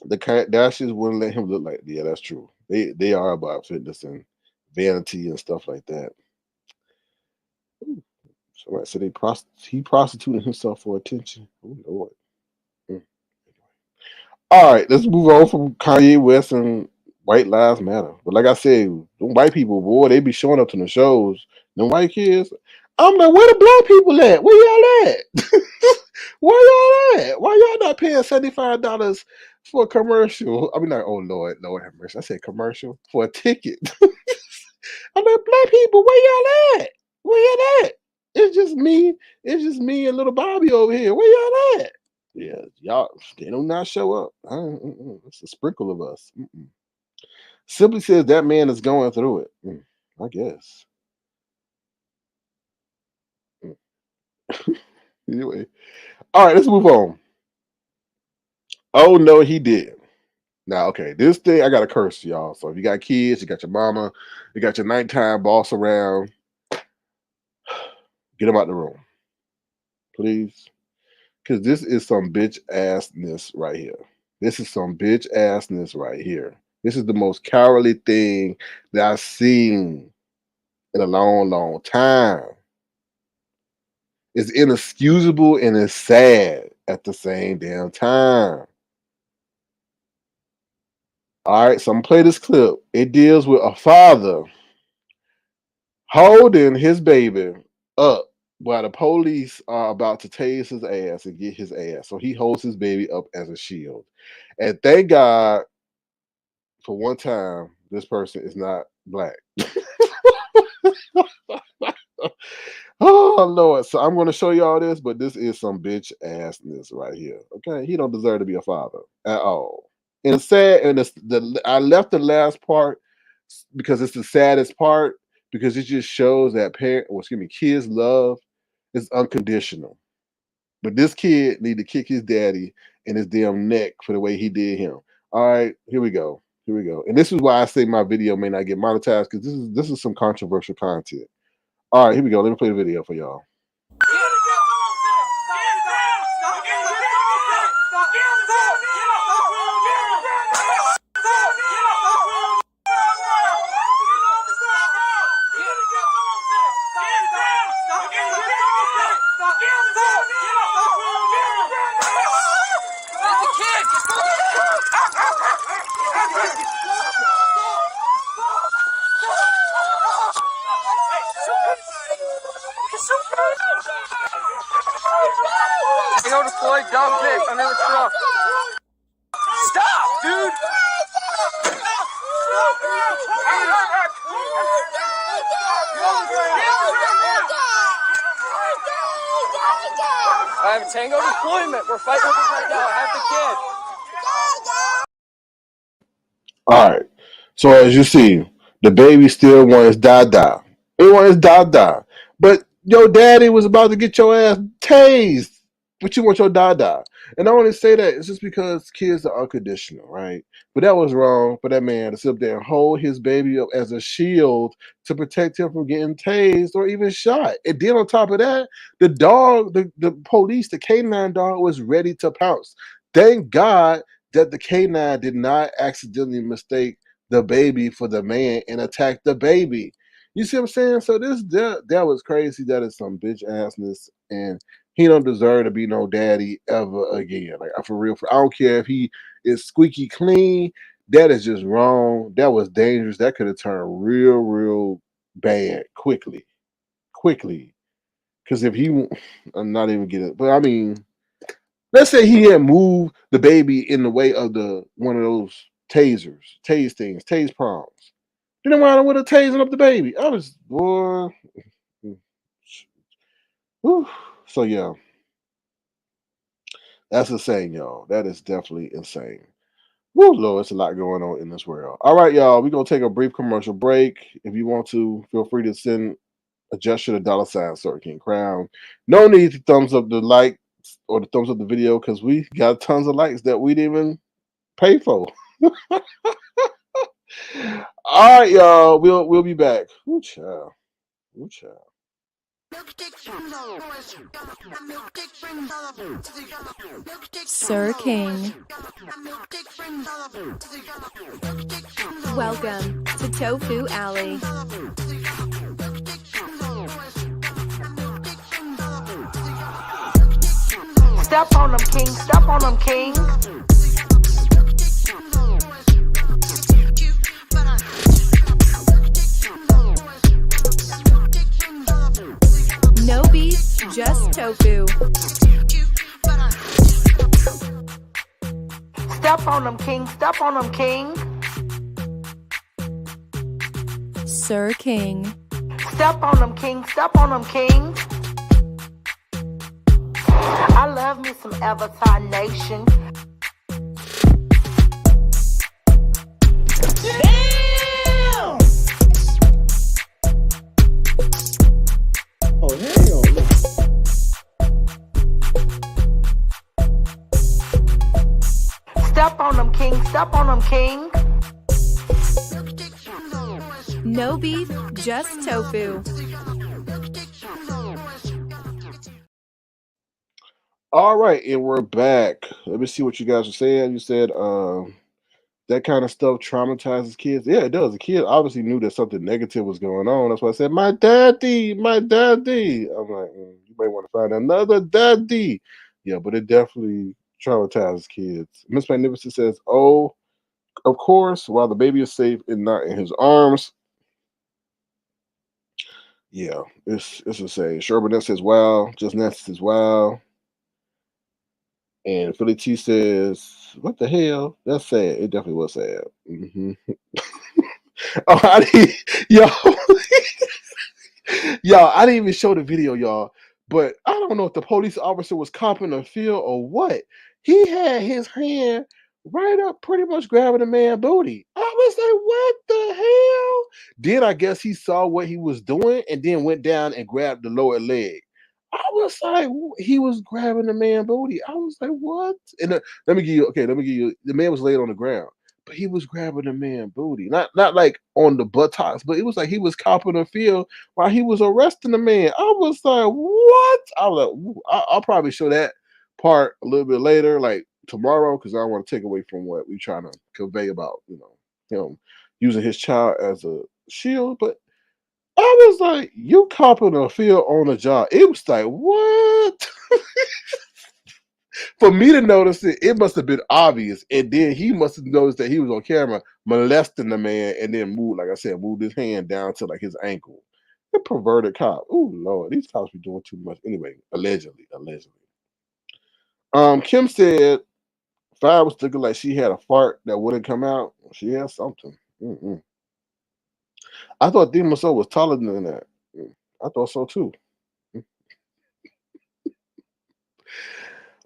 The Kardashians wouldn't let him look like, yeah, that's true. They are about fitness and vanity and stuff like that. Somebody said he prostituted himself for attention. Oh Lord. Mm. All right, let's move on from Kanye West and White Lives Matter. But like I said, them white people, boy, they be showing up to the shows. Them white kids, I'm like, where the black people at? Where y'all at? Where y'all at? Why y'all not paying $75 for a commercial? I mean, like, oh Lord have mercy. I said commercial for a ticket. I'm like, black people, where y'all at? Where y'all at? It's just me. It's just me and little Bobby over here. Where y'all at? Yeah, y'all, they do not show up. It's a sprinkle of us. Simply says that man is going through it. I guess. Mm. Anyway, all right, let's move on. Oh no, he did. Now, okay, this thing I got to curse y'all. So if you got kids, you got your mama, you got your nighttime boss around, get them out the room, please, because this is some bitch assness right here. This is some bitch assness right here. This is the most cowardly thing that I've seen in a long, long time. It's inexcusable and it's sad at the same damn time. All right, so I'm gonna play this clip. It deals with a father holding his baby up while the police are about to tase his ass and get his ass. So he holds his baby up as a shield. And thank God for one time, this person is not black. Oh Lord. So I'm gonna show y'all this, but this is some bitch assness right here. Okay. He don't deserve to be a father at all. And it's sad, and I left the last part because it's the saddest part because it just shows that kids love is unconditional. But this kid need to kick his daddy in his damn neck for the way he did him. All right, here we go. Here we go. And this is why I say my video may not get monetized because this is some controversial content. All right, here we go. Let me play the video for y'all. Go deploy, dump it under the truck. Stop, dude! I have a Tango deployment. We're fighting with it right now. I have the kid. All right. So as you see, the baby still wants dada. He wants dada. But your daddy was about to get your ass tased. But you want your dada. And I want to say that it's just because kids are unconditional, right? But that was wrong for that man to sit up there and hold his baby up as a shield to protect him from getting tased or even shot. And then on top of that, the dog, the police, the canine dog was ready to pounce. Thank God that the canine did not accidentally mistake the baby for the man and attack the baby. You see what I'm saying? So that was crazy. That is some bitch assness, and he don't deserve to be no daddy ever again. Like for real, I don't care if he is squeaky clean. That is just wrong. That was dangerous. That could have turned real bad quickly. Because if he, I'm not even getting, but I mean, let's say he had moved the baby in the way of the one of those tase proms. Then why would have tasing up the baby? I was boy. Whew. So yeah, that's insane, y'all. That is definitely insane. Woo, Lord, it's a lot going on in this world. All right, y'all, we're gonna take a brief commercial break. If you want to, feel free to send a gesture to $ Sir King Crown. No need to thumbs up the like or the thumbs up the video because we got tons of likes that we didn't even pay for. All right, y'all. We'll be back. Ooh, child. Ooh, child. Sir King. Welcome to Tofu Alley. Step on them, king. Step on them, king. No beef, just tofu. Step on them, king. Step on them, king. Sir King. Step on them, king. Step on them, king. I love me some Avatar Nation. Damn! Oh, hell no. Step on them, king. Step on them, king. No beef, just tofu. All right, and we're back. Let me see what you guys are saying. You said that kind of stuff traumatizes kids. Yeah, it does. The kid obviously knew that something negative was going on. That's why I said, my daddy, my daddy. I'm like, you might want to find another daddy. Yeah, but it definitely traumatizes kids. Miss Magnificent says, oh, of course, while the baby is safe and not in his arms. Yeah, it's insane. Sherburnet says, wow. Just Nancy says, wow. And Philly T says, what the hell? That's sad. It definitely was sad. Mm-hmm. Oh, I didn't, yo, y'all, I didn't even show the video, y'all. But I don't know if the police officer was copping a feel or what. He had his hand right up, pretty much grabbing the man booty. I was like, what the hell? Then I guess he saw what he was doing and then went down and grabbed the lower leg. I was like, he was grabbing the man booty. I was like, what? And let me give you. The man was laid on the ground, but he was grabbing the man booty, not like on the buttocks, but it was like he was copping a feel while he was arresting the man. I was like, what? I'll probably show that part a little bit later, like tomorrow, because I don't want to take away from what we're trying to convey about, him using his child as a shield, but I was like, you copping a feel on the job. It was like, what? For me to notice it, it must have been obvious. And then he must have noticed that he was on camera molesting the man and then moved, like I said, moved his hand down to like his ankle. A perverted cop. Oh Lord, these cops be doing too much. Anyway, allegedly. Kim said Fire was looking like she had a fart that wouldn't come out. She had something. Mm-mm. I thought Demon Soul was taller than that. I thought so too.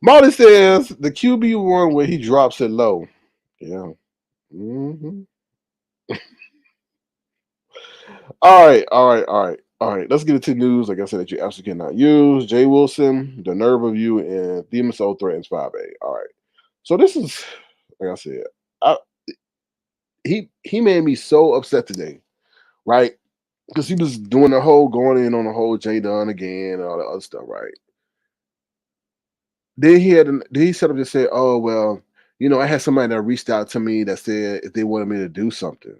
Molly says the QB one where he drops it low. Yeah. Mm-hmm. All right. Let's get into news. Like I said, that you absolutely cannot use. Jay Wilson, the nerve of you, and Demon Soul threatens Fyebabe. All right. So this is, like I said, I, he made me so upset today, right? Because he was doing the whole going in on the whole Jay Dunn again and all that other stuff, right? Then he set up to say, "Oh well, you know, I had somebody that reached out to me that said if they wanted me to do something."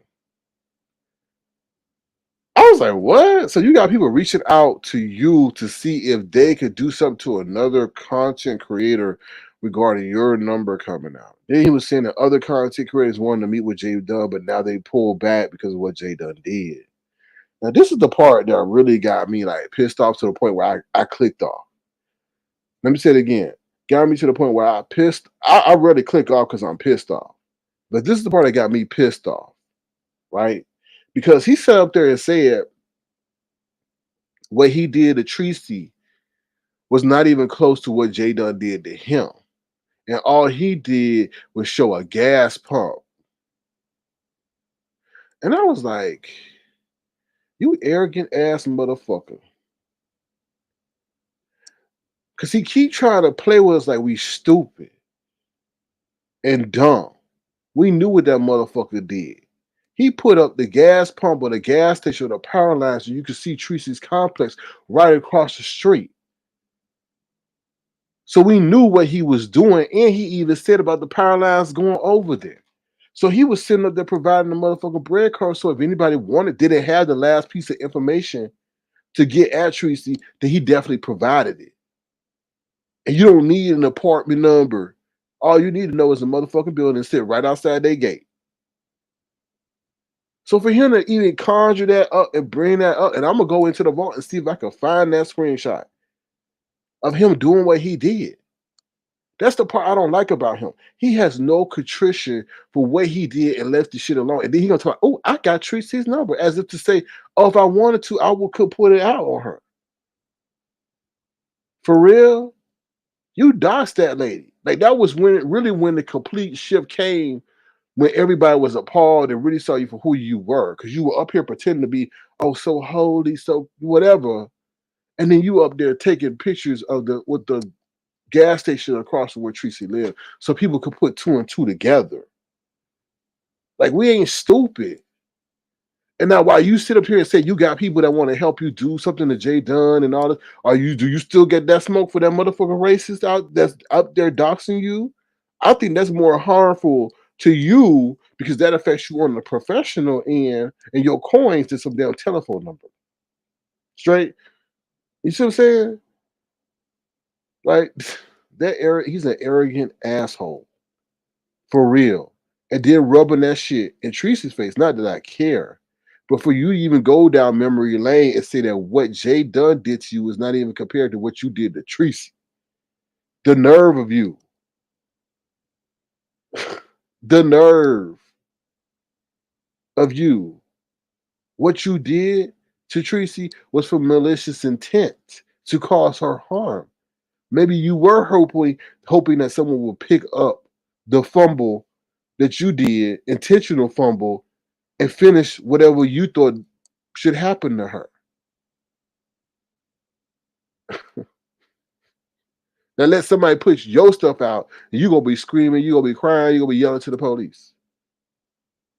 I was like, "What?" So you got people reaching out to you to see if they could do something to another content creator regarding your number coming out. Then he was saying that other content creators wanted to meet with Jay Dunn, but now they pulled back because of what Jay Dunn did. Now this is the part that really got me like pissed off to the point where I clicked off. Let me say it again. Got me to the point where I rarely click off because I'm pissed off. But this is the part that got me pissed off, right? Because he sat up there and said what he did to Tracy was not even close to what Jay Dunn did to him. And all he did was show a gas pump. And I was like, you arrogant ass motherfucker. Because he keep trying to play with us like we stupid and dumb. We knew what that motherfucker did. He put up the gas pump or the gas station or the power line so you could see Tracy's complex right across the street. So we knew what he was doing, and he even said about the power lines going over there. So he was sitting up there providing the motherfucking breadcrumbs. So if anybody didn't have the last piece of information to get at Tracy, then he definitely provided it. And you don't need an apartment number. All you need to know is a motherfucking building and sit right outside their gate. So for him to even conjure that up and bring that up, and I'm gonna go into the vault and see if I can find that screenshot of him doing what he did. That's the part I don't like about him. He has no contrition for what he did and left the shit alone. And then he gonna talk, oh, I got Tracy's number, as if to say, oh, if I wanted to, could put it out on her. For real, you doxed that lady. Like that was when the complete shift came, when everybody was appalled and really saw you for who you were, because you were up here pretending to be so holy, so whatever, and then you up there taking pictures of the gas station across from where Tracy lived, so people could put two and two together. Like we ain't stupid. And now, while you sit up here and say you got people that want to help you do something to Jay Dunn and all this, do you still get that smoke for that motherfucking racist out that's up there doxing you? I think that's more harmful to you because that affects you on the professional end and your coins to some damn telephone number. Straight? You see what I'm saying? Like he's an arrogant asshole. For real. And then rubbing that shit in Tracy's face. Not that I care. But for you to even go down memory lane and say that what Jay Dunn did to you is not even compared to what you did to Tracy. The nerve of you. The nerve of you. What you did to Tracy was for malicious intent to cause her harm. Maybe you were hoping that someone will pick up the fumble that you did, intentional fumble, and finish whatever you thought should happen to her. Now let somebody put your stuff out, and you're gonna be screaming, you're gonna be crying, you're gonna be yelling to the police.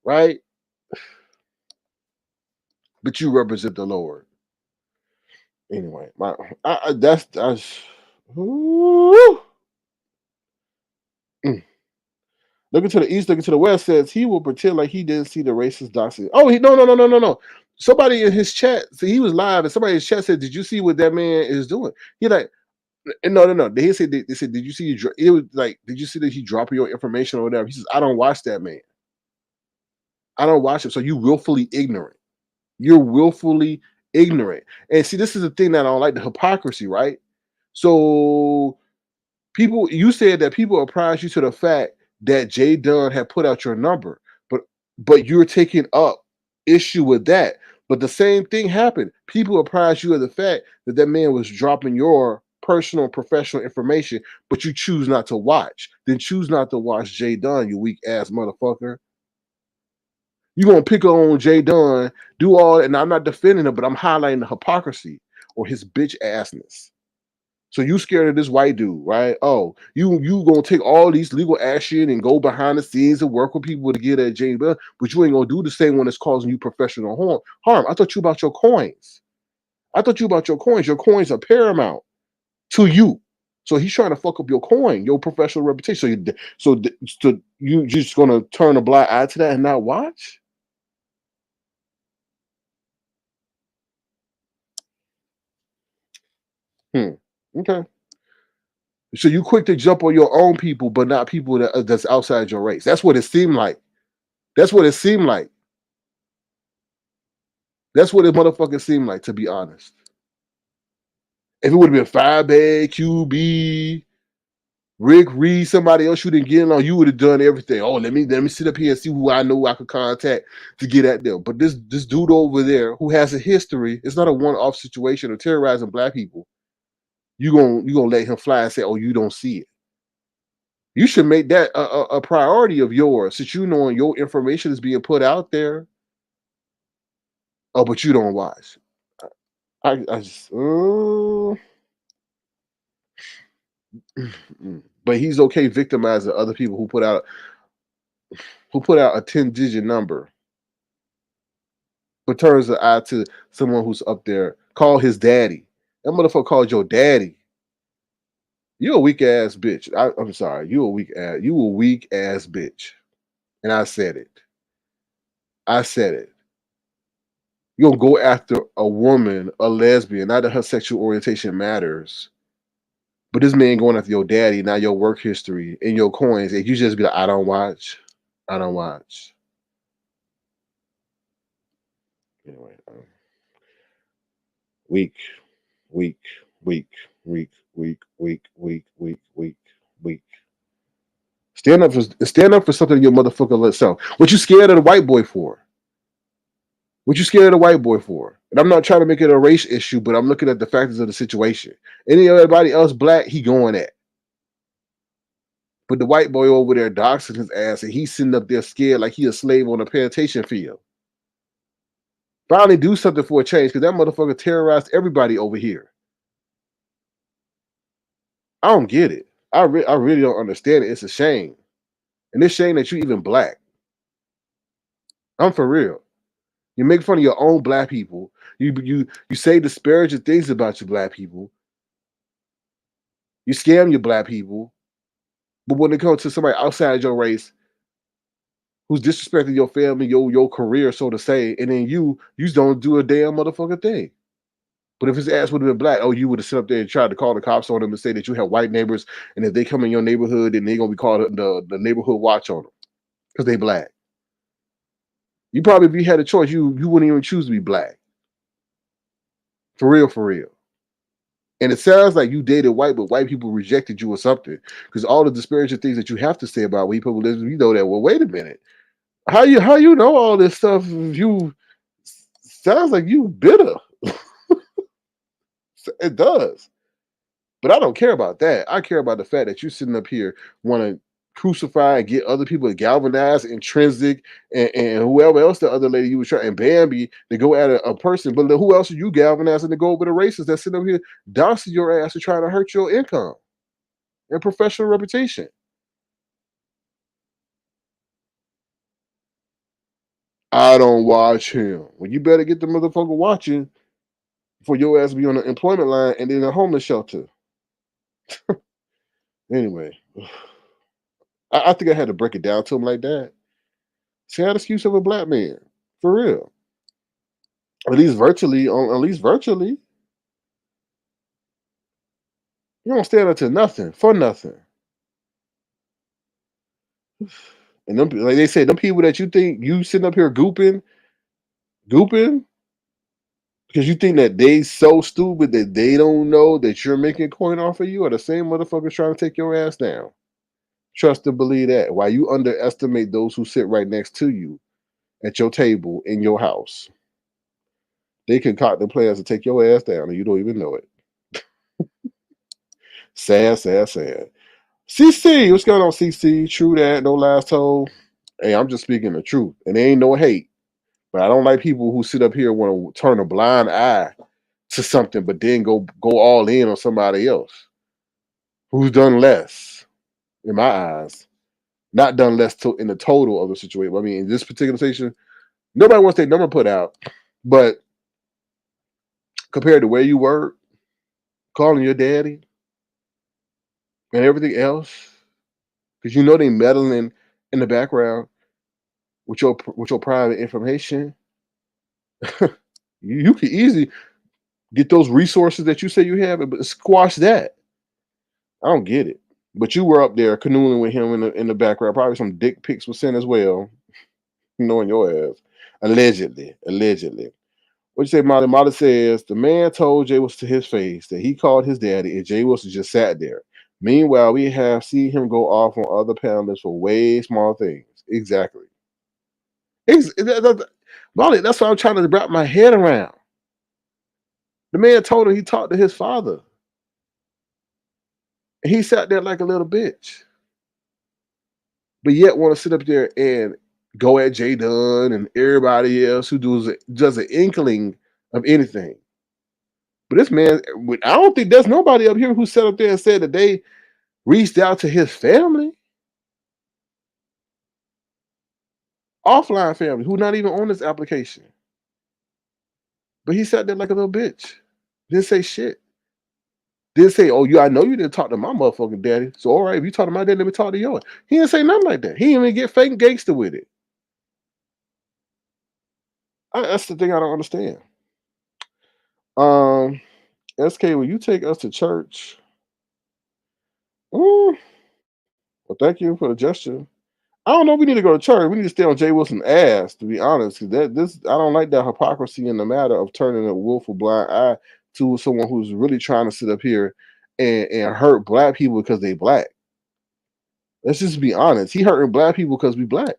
Right? But you represent the Lord. Anyway, that's ooh. Mm. Looking to the east, looking to the west says he will pretend like he didn't see the racist doxing. Oh, no. Somebody in his chat, see, he was live, and somebody in his chat said, "Did you see what that man is doing?" He like, No. They said, did you see it was like, did you see that he dropping your information or whatever? He says, I don't watch that man. I don't watch it. So you willfully ignorant. You're willfully ignorant. And see, this is the thing that I don't like, the hypocrisy, right? So people, you said that people apprised you to the fact that Jay Dunn had put out your number, but you're taking up issue with that. But the same thing happened. People apprised you of the fact that that man was dropping your personal and professional information, but you choose not to watch. Then choose not to watch Jay Dunn, you weak ass motherfucker. You gonna pick on Jay Dunn, do all, and I'm not defending him, but I'm highlighting the hypocrisy or his bitch assness. So you scared of this white dude, right? Oh, you gonna take all these legal action and go behind the scenes and work with people to get at Jay Dunn, but you ain't gonna do the same one that's causing you professional harm. I thought you about your coins. I thought you about your coins. Your coins are paramount to you. So he's trying to fuck up your coin, your professional reputation. So you just gonna turn a blind eye to that and not watch? Okay. So you quick to jump on your own people, but not people that's outside your race. That's what it seemed like. That's what it seemed like. That's what it motherfucking seemed like, to be honest. If it would have been Fyebabe, QB, Rick Reed, somebody else you didn't get in on, you would have done everything. Oh, let me sit up here and see who I know I could contact to get at them. But this dude over there who has a history, it's not a one-off situation of terrorizing black people. You gonna let him fly and say, oh, you don't see it. You should make that a priority of yours, since you knowing your information is being put out there. Oh, but you don't watch. I just, but he's okay victimizing other people who put out a 10-digit number, but turns the eye to someone who's up there. Call his daddy. That motherfucker called your daddy. You a weak ass bitch. I'm sorry. You a weak ass bitch. And I said it. I said it. You don't go after a woman, a lesbian, not that her sexual orientation matters. But this man going after your daddy, not your work history and your coins, and you just be like, I don't watch. I don't watch. Anyway, weak, weak, weak, weak, weak, weak, weak, weak, weak, weak. Stand up for something your motherfucker self. What you scared of the white boy for? What you scared of the white boy for? And I'm not trying to make it a race issue, but I'm looking at the factors of the situation. Anybody else black, he going at. But the white boy over there doxing his ass, and he's sitting up there scared like he a slave on a plantation field. Finally do something for a change, because that motherfucker terrorized everybody over here. I don't get it. I really don't understand it. It's a shame. And it's a shame that you even black. I'm for real. You make fun of your own black people. You say disparaging things about your black people. You scam your black people. But when it comes to somebody outside your race who's disrespecting your family, your career, so to say, and then you just don't do a damn motherfucking thing. But if his ass would have been black, oh, you would have sit up there and tried to call the cops on him and say that you have white neighbors, and if they come in your neighborhood, then they're gonna be called the neighborhood watch on them because they black. You probably, if you had a choice, you wouldn't even choose to be black. For real, for real. And it sounds like you dated white, but white people rejected you or something. Because all the disparaging things that you have to say about white people, you know that. Well, wait a minute. How you know all this stuff? You sounds like you bitter. It does. But I don't care about that. I care about the fact that you sitting up here want to crucify and get other people galvanized, intrinsic, and whoever else the other lady you was trying, and Bambi to go at a person. But who else are you galvanizing to go over the racist that's sitting up here dousing your ass to try to hurt your income and professional reputation? I don't watch him. Well, you better get the motherfucker watching for your ass to be on the employment line and in a homeless shelter. Anyway, I think I had to break it down to him like that. See how the excuse of a black man. For real. At least virtually. You don't stand up to nothing for nothing. And them, like they said, them people that you think you sitting up here gooping, because you think that they so stupid that they don't know that you're making coin off of you, are the same motherfuckers trying to take your ass down. Trust and believe that. While you underestimate those who sit right next to you at your table in your house, they concoct the plans to take your ass down and you don't even know it. Sad, sad, sad. CC, what's going on, CC? True that, no lies told. Hey, I'm just speaking the truth, and there ain't no hate. But I don't like people who sit up here and want to turn a blind eye to something, but then go all in on somebody else who's done less, in my eyes. Not done less in the total of the situation. I mean, in this particular situation, nobody wants their number put out, but compared to where you were, calling your daddy and everything else, because you know they meddling in the background with your private information, you can easily get those resources that you say you have, but squash that. I don't get it. But you were up there canoodling with him in the background. Probably some dick pics were sent as well, knowing your ass. Allegedly. What you say, Molly? Molly says the man told Jay Wilson to his face that he called his daddy, and Jay Wilson just sat there. Meanwhile, we have seen him go off on other panelists for way small things. Exactly. Molly, that's what I'm trying to wrap my head around. The man told him he talked to his father. And he sat there like a little bitch. But yet want to sit up there and go at Jay Dunn and everybody else who does an inkling of anything. But this man, I don't think there's nobody up here who sat up there and said that they reached out to his family. Offline family, who not even on this application. But he sat there like a little bitch. Didn't say shit. Didn't say, oh, I know you didn't talk to my motherfucking daddy. So all right, if you talk to my daddy, let me talk to yours. He didn't say nothing like that. He didn't even get fake gangster with it. That's the thing I don't understand. SK, will you take us to church? Well, thank you for the gesture. I don't know. We need to go to church. We need to stay on Jay Wilson's ass, to be honest. Because I don't like that hypocrisy in the matter of turning a willful blind eye to someone who's really trying to sit up here and hurt black people because they black. Let's just be honest. He hurting black people because we black.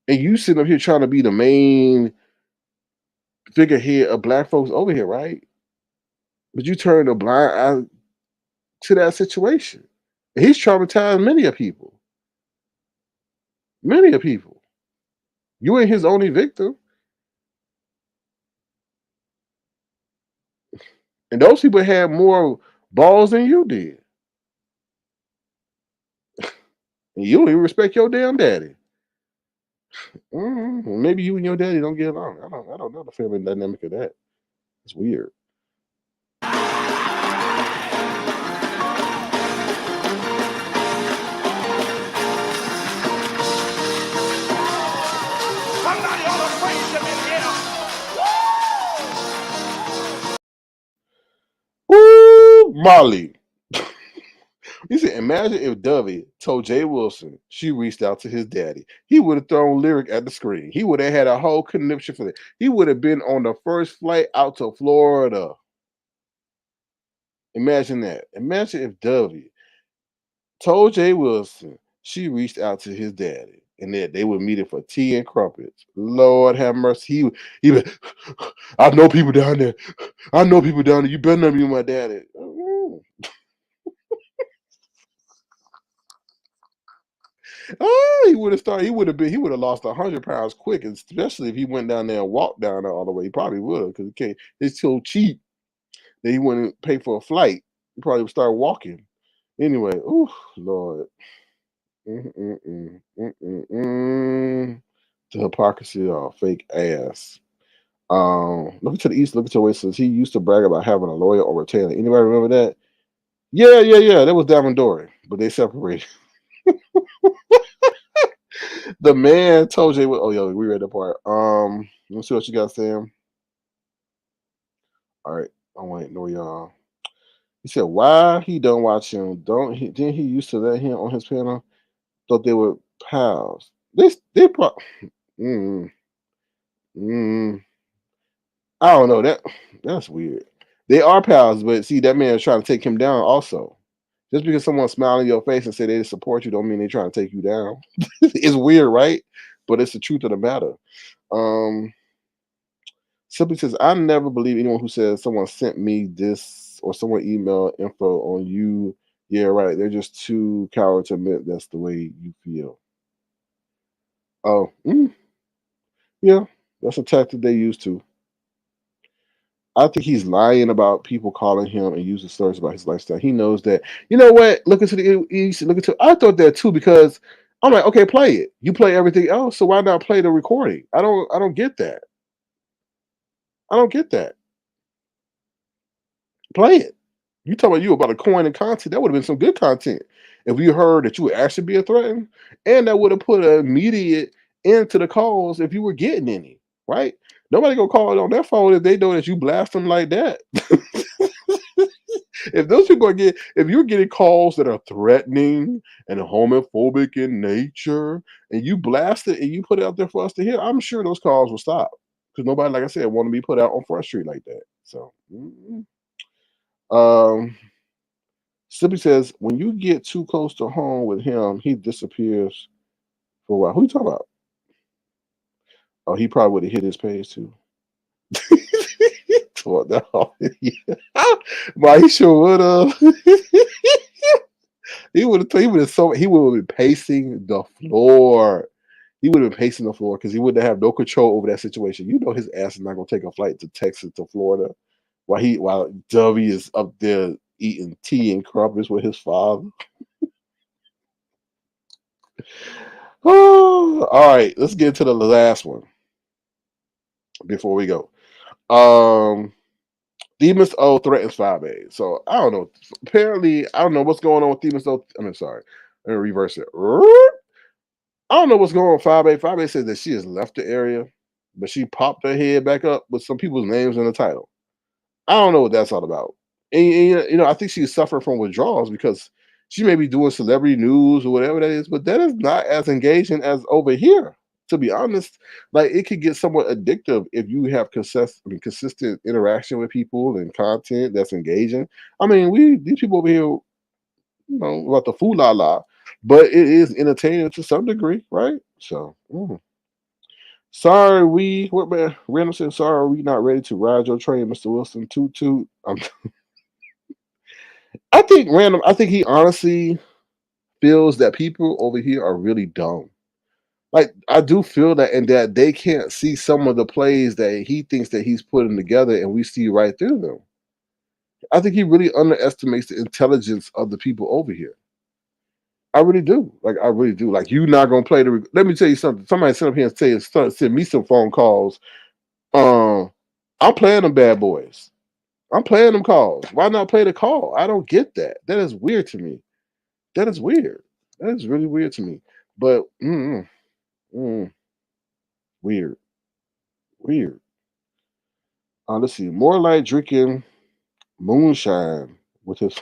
And you sitting up here trying to be the main figurehead of black folks over here, right? But you turn a blind eye to that situation. And he's traumatized many of people. Many of people. You ain't his only victim. And those people had more balls than you did. And you don't even respect your damn daddy. Well, maybe you and your daddy don't get along. I don't know the family dynamic of that. It's weird. Somebody ought to praise him in here. Woo, Molly. You said, imagine if Dovey told Jay Wilson she reached out to his daddy. He would have thrown Lyric at the screen. He would have had a whole conniption for that. He would have been on the first flight out to Florida. Imagine that. Imagine if Dovey told Jay Wilson she reached out to his daddy and that they would meet him for tea and crumpets. Lord have mercy. He would, I know people down there. I know people down there. You better not be my daddy. Oh, he would have started. He would have lost 100 pounds quick, especially if he went down there and walked down there all the way. He probably would have because it's so cheap that he wouldn't pay for a flight. He probably would start walking. Anyway, oh Lord, the hypocrisy of fake ass. Look to the east, look to the west. Says he used to brag about having a lawyer or retainer. Anybody remember that? Yeah. That was Davin Dory, but they separated. The man told Jay, oh, yo, we read that part. Let's see what you got, Sam. All right, I want to know y'all. He said, "Why he don't watch him? Don't he? Didn't he used to let him on his panel? Thought they were pals. They probably. Mm, mm, I don't know that's weird. They are pals, but see that man is trying to take him down also. Just because someone smile in your face and say they support you, don't mean they're trying to take you down. It's weird, right? But it's the truth of the matter. Um, Simply says, I never believe anyone who says someone sent me this or someone emailed info on you. Yeah, right. They're just too coward to admit that's the way you feel. Oh, yeah, that's a tactic they use too. I think he's lying about people calling him and using stories about his lifestyle. He knows that. You know what? Look into the east. Look into. I thought that too because I'm like, okay, play it. You play everything else, so why not play the recording? I don't. I don't get that. I don't get that. Play it. You talking about you about a coin and content? That would have been some good content if we heard that you were actually being threatened, and that would have put an immediate end to the calls if you were getting any. Right? Nobody gonna call it on their phone if they know that you blast them like that. If those people are getting, if you're getting calls that are threatening and homophobic in nature, and you blast it and you put it out there for us to hear, I'm sure those calls will stop because nobody, like I said, want to be put out on Front Street like that. So, um, Sippy says when you get too close to home with him, he disappears for a while. Who you talking about? Oh, he probably would have hit his page too. Well, no. Yeah. But he sure would have. He would have. He would have. So he would have been pacing the floor. He would have been pacing the floor because he wouldn't have no control over that situation. You know his ass is not gonna take a flight to Texas to Florida while W is up there eating tea and crumpets with his father. Oh, all right, let's get to the last one before we go. Um, Demons O threatens Fyebabe. So I don't know. Apparently, I don't know what's going on with Demons O. I mean, sorry, let me reverse it. I don't know what's going on with Fyebabe. Fyebabe says that she has left the area, but she popped her head back up with some people's names in the title. I don't know what that's all about. And you know, I think she's suffering from withdrawals because she may be doing celebrity news or whatever that is, but that is not as engaging as over here. To be honest, like it could get somewhat addictive if you have consistent interaction with people and content that's engaging. I mean, we these people over here, about the fool la la, but it is entertaining to some degree, right? So, sorry, what man? Random said, "Sorry, we not ready to ride your train, Mr. Wilson." Toot toot. I think random. I think he honestly feels that people over here are really dumb. Like I do feel that, and that they can't see some of the plays that he thinks that he's putting together, and we see right through them. I think he really underestimates the intelligence of the people over here. I really do. Like I really do. Like you not gonna play the. Let me tell you something. Somebody sent up here and send me some phone calls. Um, I'm playing them bad boys. I'm playing them calls. Why not play the call? I don't get that. That is weird to me. That is weird. That is really weird to me. But mm, weird, weird. Let's see. More like drinking moonshine with his.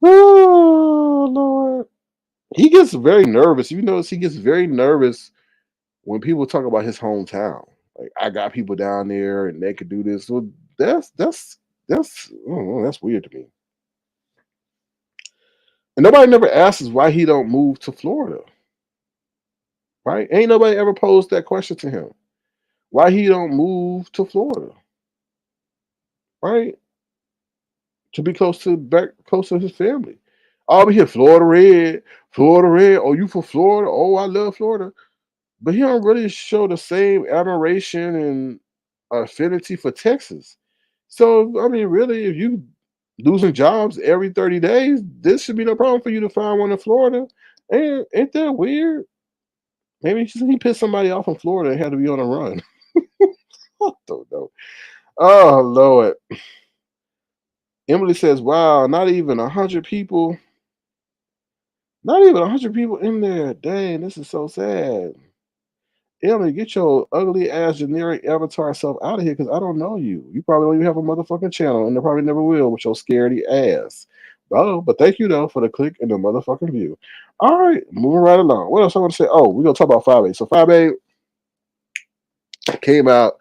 Oh Lord, he gets very nervous. You notice he gets very nervous when people talk about his hometown. Like I got people down there and they could do this. So that's I don't know, that's weird to me. And nobody never asks us why he don't move to Florida, right? Ain't nobody ever posed that question to him. Why he don't move to Florida, right? To be close to his family. Oh, we here, Florida Red, Florida Red. Oh, you from Florida? Oh, I love Florida. But he don't really show the same admiration and affinity for Texas. So, I mean, really, if you losing jobs every 30 days, this should be no problem for you to find one in Florida. And ain't that weird? Maybe he pissed somebody off in Florida and had to be on a run. I don't know. Oh Lord. Emily says, "Wow, not even 100 people. Not even 100 people in there. Dang, this is so sad." Ellie, get your ugly ass generic avatar self out of here because I don't know you. You probably don't even have a motherfucking channel and they probably never will with your scaredy ass. Oh, but thank you though for the click and the motherfucking view. All right, moving right along. What else I want to say? Oh, we're gonna talk about Fyebabe. So Fyebabe came out.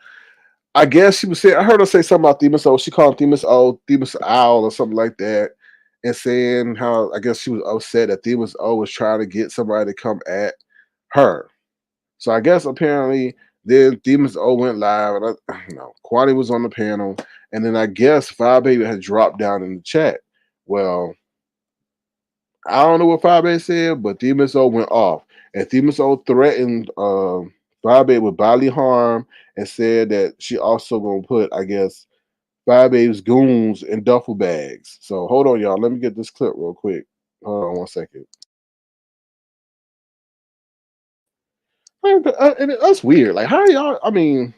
I guess she was saying I heard her say something about Themis O. She called him Themis O, Themis Owl, or something like that. And saying how I guess she was upset that Themis O was trying to get somebody to come at her. So I guess apparently then Demons O went live, and Kwani was on the panel, and then I guess Fyebabe had dropped down in the chat. Well, I don't know what Fyebabe said, but Demons O went off, and Demons O threatened Fyebabe with bodily harm and said that she also gonna put, I guess, Fyebabe's goons in duffel bags. So hold on, y'all. Let me get this clip real quick. Hold on 1 second. And that's weird. Like, how y'all? I mean,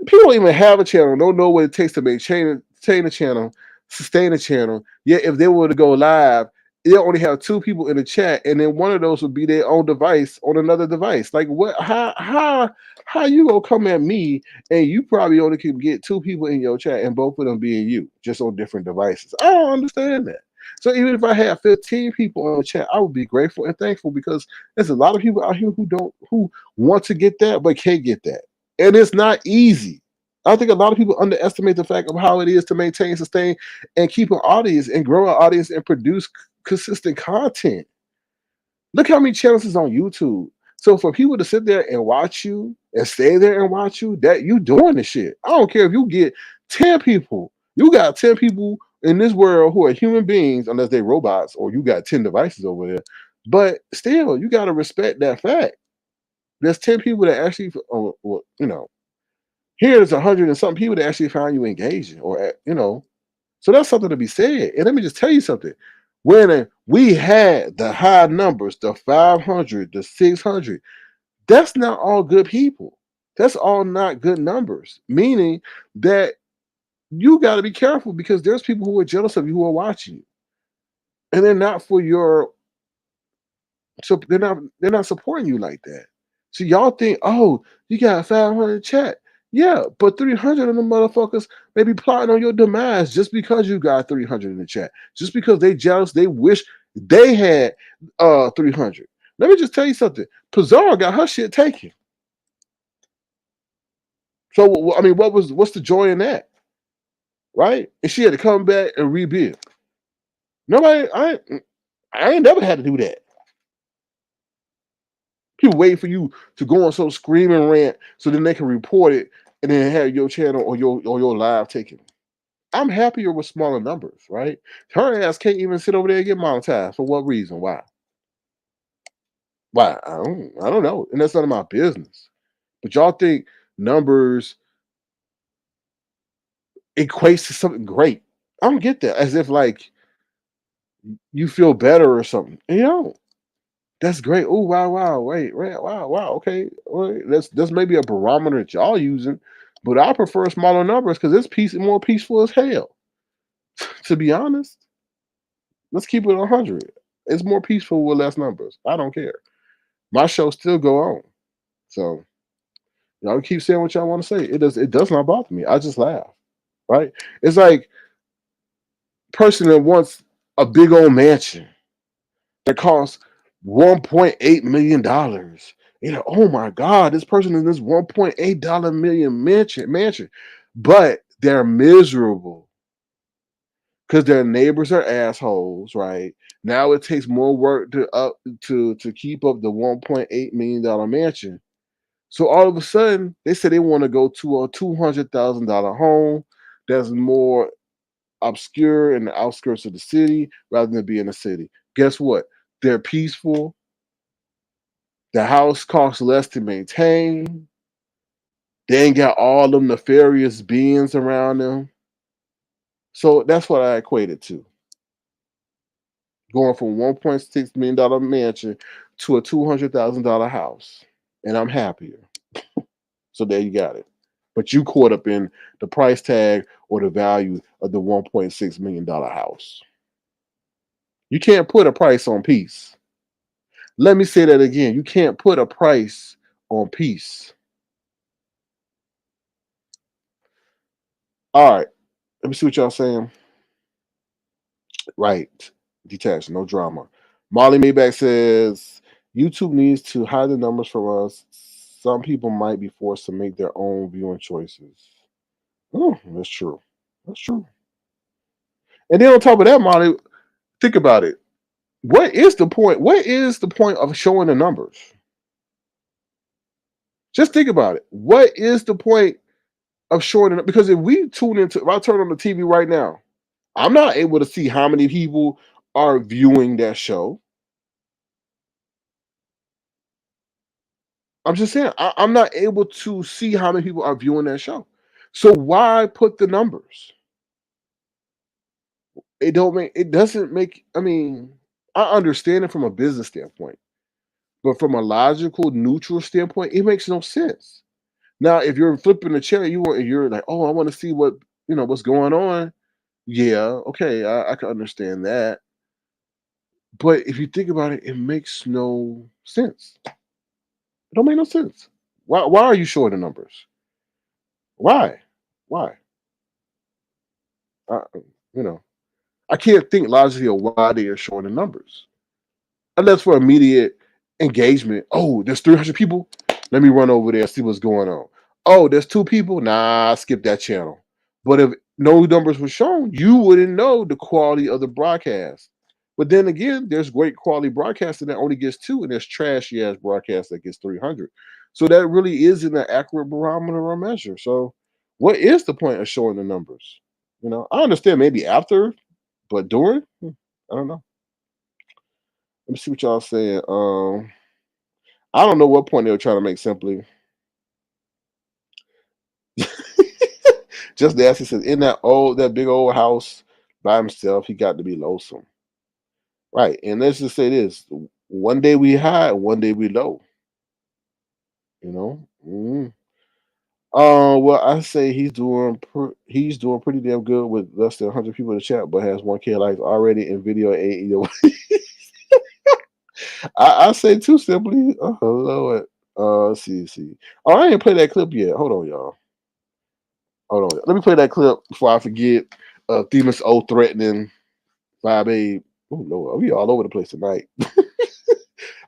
people don't even have a channel, don't know what it takes to maintain a channel, sustain a channel. Yet if they were to go live, they'll only have 2 people in the chat, and then one of those would be their own device on another device. Like what how you gonna come at me and you probably only can get 2 people in your chat and both of them being you, just on different devices. I don't understand that. So even if I had 15 people on the chat, I would be grateful and thankful because there's a lot of people out here who want to get that but can't get that. And it's not easy. I think a lot of people underestimate the fact of how it is to maintain, sustain, and keep an audience and grow an audience and produce consistent content. Look how many channels is on YouTube. So for people to sit there and watch you and stay there and watch you, that you doing the shit. I don't care if you get 10 people. You got 10 people in this world who are human beings, unless they're robots, or you got 10 devices over there. But still, you got to respect that fact. There's 10 people that actually, here's 100 and something people that actually find you engaging, or. So that's something to be said. And let me just tell you something. When we had the high numbers, the 500, the 600, that's not all good people. That's all not good numbers. Meaning that you got to be careful because there's people who are jealous of you who are watching you, and they're not for your. So they're not supporting you like that. So y'all think, oh, you got 500 chat. Yeah, but 300 of them motherfuckers may be plotting on your demise just because you got 300 in the chat. Just because they jealous, they wish they had 300. Let me just tell you something. Pizarro got her shit taken. So I mean, what's the joy in that, right? And she had to come back and rebuild. Nobody, I ain't never had to do that. People wait for you to go on some screaming rant so then they can report it and then have your channel or your live taken. I'm happier with smaller numbers, right? Her ass can't even sit over there and get monetized. For what reason? Why? Why? I don't know. And that's none of my business. But y'all think numbers equates to something great. I don't get that. As if like you feel better or something. And you don't. That's great. Oh wow, wow, wait, wow, wow. Okay, well, that's maybe a barometer that y'all using, but I prefer smaller numbers because it's more peaceful as hell. To be honest, let's keep it 100. It's more peaceful with less numbers. I don't care. My show still go on. So y'all keep saying what y'all want to say. It does not bother me. I just laugh. Right? It's like person that wants a big old mansion that costs $1.8 million. Oh my God, this person in this $1.8 million mansion, but they're miserable because their neighbors are assholes, right? Now it takes more work to keep up the $1.8 million mansion. So all of a sudden, they say they want to go to a $200,000 home that's more obscure in the outskirts of the city rather than be in the city. Guess what? They're peaceful. The house costs less to maintain. They ain't got all them nefarious beings around them. So that's what I equate it to. Going from $1.6 million mansion to a $200,000 house. And I'm happier. So there you got it. But you caught up in the price tag or the value of the $1.6 million house. You can't put a price on peace. Let me say that again. You can't put a price on peace. All right. Let me see what y'all saying. Right. Detached. No drama. Molly Maybach says YouTube needs to hide the numbers from us. Some people might be forced to make their own viewing choices. Oh, that's true. That's true. And then on top of that, Molly, think about it. What is the point? What is the point of showing the numbers? Just think about it. What is the point of showing it? Because if we tune into, if I turn on the TV right now, I'm not able to see how many people are viewing that show. I'm just saying, I'm not able to see how many people are viewing that show. So why put the numbers? It don't make. It doesn't make. I mean, I understand it from a business standpoint, but from a logical, neutral standpoint, it makes no sense. Now, if you're flipping the chair, you're like, oh, I want to see what's going on. Yeah, okay, I can understand that. But if you think about it, it makes no sense. It don't make no sense. Why are you showing the numbers? Why? Why? I, you know, I can't think logically of why they are showing the numbers. Unless for immediate engagement. Oh, there's 300 people. Let me run over there and see what's going on. Oh, there's 2 people. Nah, skip that channel. But if no numbers were shown, you wouldn't know the quality of the broadcast. But then again, there's great quality broadcasting that only gets 2, and there's trashy ass broadcast that gets 300. So that really isn't an accurate barometer or measure. So, what is the point of showing the numbers? I understand maybe after, but during, I don't know. Let me see what y'all saying. I don't know what point they were trying to make simply. Just Nasty says, in that big old house by himself, he got to be lonesome. Right. And let's just say this. One day we high, one day we low. You know? Well, I say he's doing pretty damn good with less than 100 people in the chat, but has 1K likes already in video ain't. I say too simply. Oh Lord. Let's see. Oh, I ain't play that clip yet. Hold on, y'all. Hold on. Let me play that clip before I forget. Themis O threatening Fyebabe. Oh Lord, we all over the place tonight.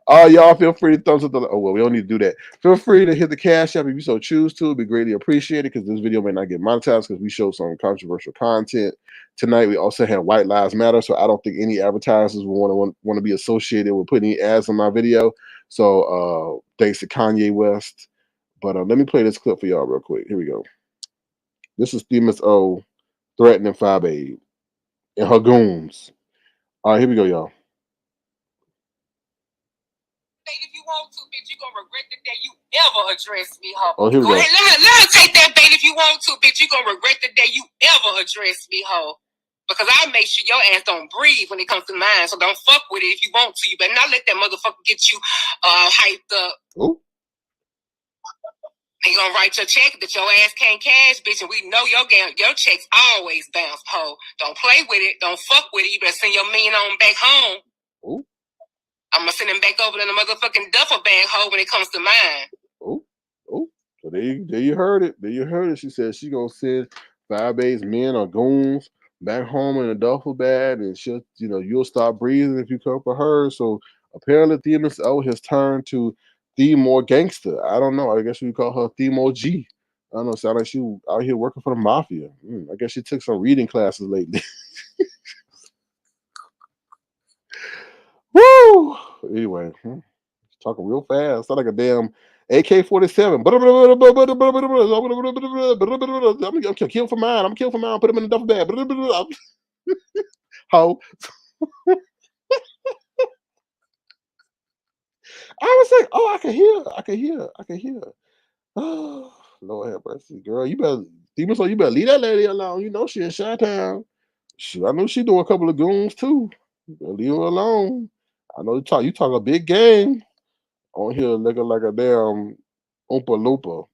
Y'all feel free to thumbs up the. Oh well, we don't need to do that. Feel free to hit the cash app if you so choose to. It'd be greatly appreciated because this video may not get monetized because we show some controversial content tonight. We also have White Lives Matter, so I don't think any advertisers will want to be associated with putting any ads on my video. So thanks to Kanye West. But let me play this clip for y'all real quick. Here we go. This is Themis O threatening Fyebabe and her goons. All right, here we go, y'all. If you want to, bitch, you gonna regret the day you ever address me, ho. Oh, here we go. Go ahead, let her take that bait if you want to, bitch. You gonna regret the day you ever address me, ho. Because I make sure your ass don't breathe when it comes to mine. So don't fuck with it if you want to. You better not let that motherfucker get you hyped up. Ooh. You gonna write your check that your ass can't cash, bitch, and we know your checks always bounce, ho. Don't play with it. Don't fuck with it. You better send your million on back home. Ooh. I'm gonna send him back over to the motherfucking duffel bag, ho, when it comes to mine. Oh. So there you heard it. There you heard it. She said she gonna send Fyebabe's men or goons back home in a duffel bag, and you'll stop breathing if you come for her. So apparently, Themis O has turned to Themo Gangster. I don't know. I guess we call her Themo G. I don't know. Sound like she out here working for the mafia. I guess she took some reading classes lately. Woo! Anyway, talking real fast. Sound like a damn AK-47. I'm gonna kill for mine. I'm gonna kill for mine. Put him in the duffel bag. How? I was like, oh, I can hear. Oh, Lord have mercy, girl. You better leave that lady alone. You know she in Chi-Town. I know she doing a couple of goons too. Leave her alone. I know you talk a big game on here looking like a damn Oompa Loompa.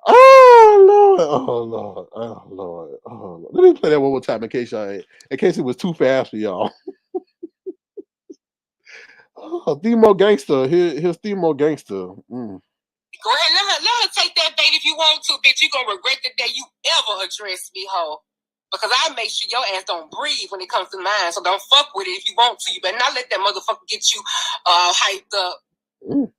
Oh Lord, oh Lord, oh Lord, oh Lord. Let me play that one more time in case it was too fast for y'all. Oh, Themo Gangster. Here's Themo Gangster. Go ahead, let her could take that bait if you want to, bitch. You gonna regret the day you ever address me, hoe. Because I make sure your ass don't breathe when it comes to mine. So don't fuck with it if you want to. You better not let that motherfucker get you hyped up. Mm.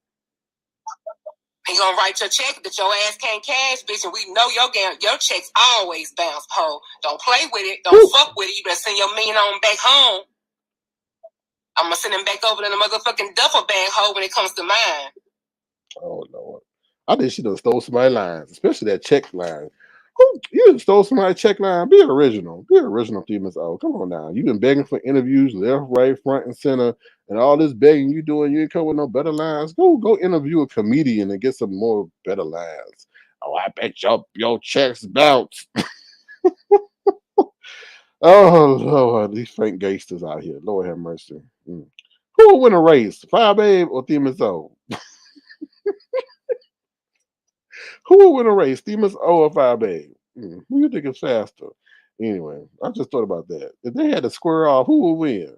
He gonna write your check that your ass can't cash, bitch, and we know your checks always bounce, hoe. Don't play with it. Don't fuck with it. You better send your million on back home. I'm gonna send him back over to the motherfucking duffel bag, hoe, when it comes to mine. Oh Lord, I think she done stole somebody's lines, especially that check line. Who you done stole somebody's check line? Be original. Be original, Miss O. Come on now. You've been begging for interviews left, right, front, and center, and all this begging you doing. You ain't come with no better lines. Go interview a comedian and get some more better lines. Oh, I bet your checks bounce. Oh Lord, these fake gangsters out here. Lord have mercy. Mm. Who will win a race, Fyebabe or Miss O? Who will win a race, Miss O or Fyebabe? Who you think is faster? Anyway, I just thought about that. If they had to square off, who will win?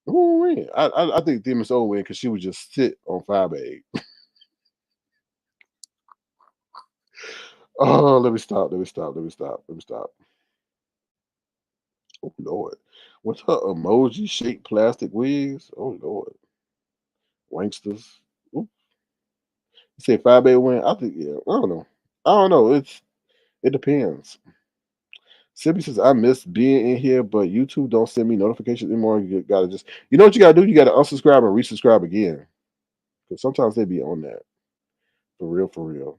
Who will win? I think Miss O will win because she would just sit on Fyebabe. Oh, let me stop. Oh Lord, what's her emoji shaped plastic wigs? Oh Lord, wanksters. Ooh. You say Fyebabe win? I think yeah. I don't know. It depends. Sippy says, I miss being in here, but YouTube don't send me notifications anymore. You gotta just, you know what you gotta do? You gotta unsubscribe and resubscribe again. Because sometimes they be on that. For real, for real.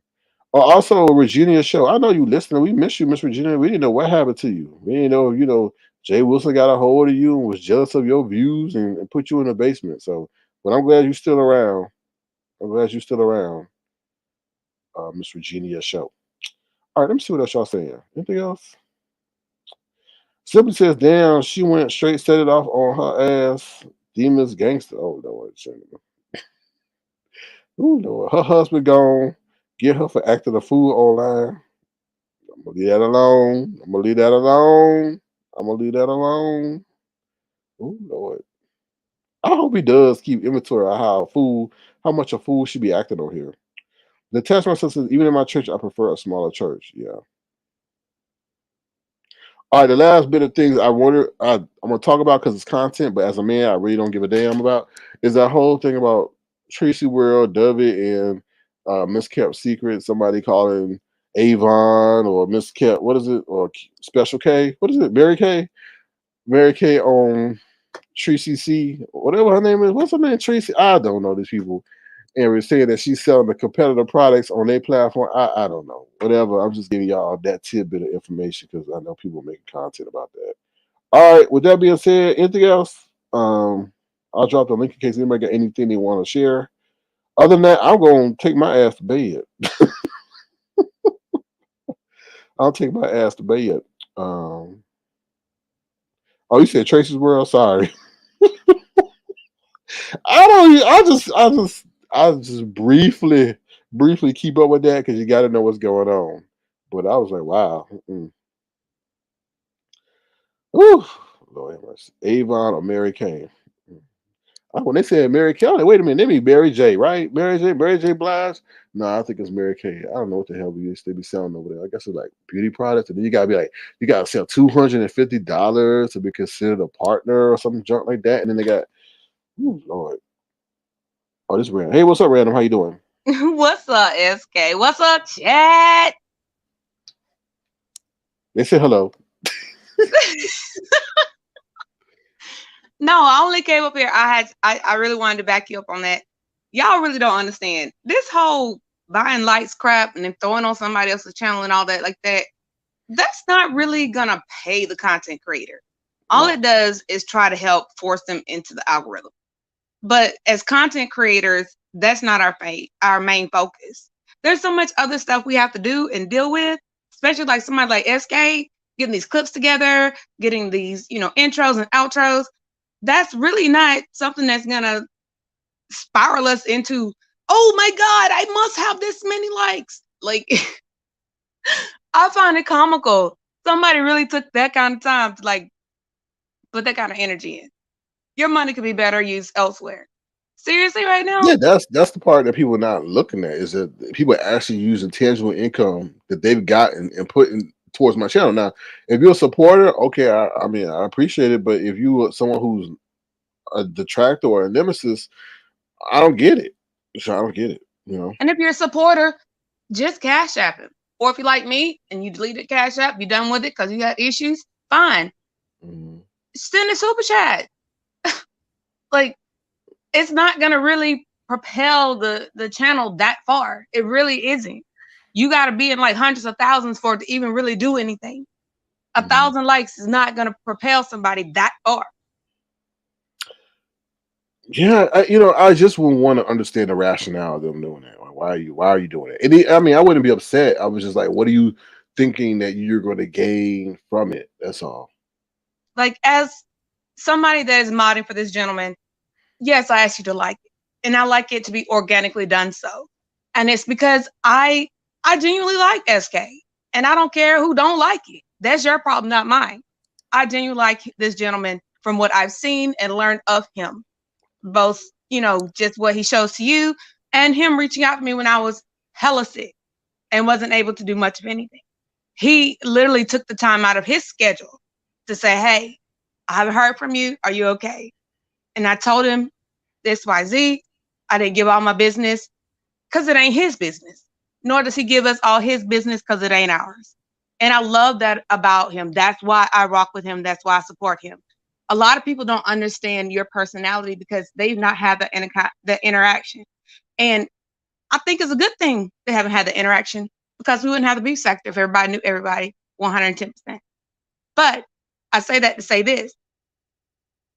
Oh, also, Regina show. I know you listening. We miss you, Miss Regina. We didn't know what happened to you. We didn't know, Jay Wilson got a hold of you and was jealous of your views and put you in the basement. So, but I'm glad you're still around. Miss Regina show. All right, let me see what else y'all saying. Anything else? Simply says, damn, she went straight, set it off on her ass. Demons gangster. Oh, Lord. Oh, Lord. Her husband gone. Get her for acting a fool online. I'm going to leave that alone. Oh, Lord. I hope he does keep inventory of how much a fool should be acting on here. The test myself says, even in my church, I prefer a smaller church. Yeah. All right, the last bit of things I'm gonna talk about because it's content, but as a man, I really don't give a damn about is that whole thing about Tracy World, Dovey, and Miskept Secret. Somebody calling Avon or Miskept, what is it? Or Special K, what is it? Mary Kay on Tracy C, whatever her name is. What's her name? Tracy. I don't know these people. And we're saying that she's selling the competitor products on their platform. I don't know. Whatever. I'm just giving y'all that tidbit of information because I know people making content about that. All right. With that being said, anything else? I'll drop the link in case anybody got anything they want to share. Other than that, I'm gonna take my ass to bed. I'll take my ass to bed. Oh, you said Tracy's World? Sorry. I don't. I just briefly keep up with that because you got to know what's going on. But I was like, wow. Whew. Lord have mercy. Avon or Mary Kay. Oh, when they said Mary Kay, wait a minute, they mean Mary J, right? Mary J. Blige. No, I think it's Mary Kay. I don't know what the hell they be selling over there. I guess it's like beauty products, and then you gotta be like, you gotta sell $250 to be considered a partner or some junk like that. And then they got, ooh, Lord. Oh, this is Random. Hey, what's up, Random? How you doing? What's up, SK? What's up, chat? They said hello. No, I only came up here. I really wanted to back you up on that. Y'all really don't understand this whole buying lights crap and then throwing on somebody else's channel and all that like that. That's not really gonna pay the content creator. All it does is try to help force them into the algorithm. But as content creators, that's not our main focus. There's so much other stuff we have to do and deal with, especially like somebody like SK, getting these clips together, getting these, intros and outros. That's really not something that's gonna spiral us into, oh my God, I must have this many likes. Like, I find it comical. Somebody really took that kind of time to like put that kind of energy in. Your money could be better used elsewhere. Seriously, right now? Yeah, that's the part that people are not looking at, is that people actually using tangible income that they've gotten and putting towards my channel. Now, if you're a supporter, okay, I mean I appreciate it, but if you are someone who's a detractor or a nemesis, I don't get it. So I don't get it. You know. And if you're a supporter, just Cash App him. Or if you like me and you deleted Cash App, you done with it because you got issues, fine. Mhm. Send a super chat. Like, it's not gonna really propel the channel that far. It really isn't. You got to be in like hundreds of thousands for it to even really do anything. A Mhm. 1,000 likes is not gonna propel somebody that far. Yeah, I just would want to understand the rationale of them doing that. Like, why are you doing it? I mean, I wouldn't be upset. I was just like, what are you thinking that you're going to gain from it? That's all. Like, as somebody that is modding for this gentleman, yes, I asked you to like it, and I like it to be organically done so. And it's because I genuinely like SK, and I don't care who don't like it. That's your problem, not mine. I genuinely like this gentleman from what I've seen and learned of him, both just what he shows to you and him reaching out to me when I was hella sick and wasn't able to do much of anything. He literally took the time out of his schedule to say, "Hey, I haven't heard from you. Are you okay?" And I told him this, YZ. I didn't give all my business because it ain't his business. Nor does he give us all his business because it ain't ours. And I love that about him. That's why I rock with him. That's why I support him. A lot of people don't understand your personality because they've not had the interaction. And I think it's a good thing they haven't had the interaction, because we wouldn't have the beef sector if everybody knew everybody 110%. But I say that to say this.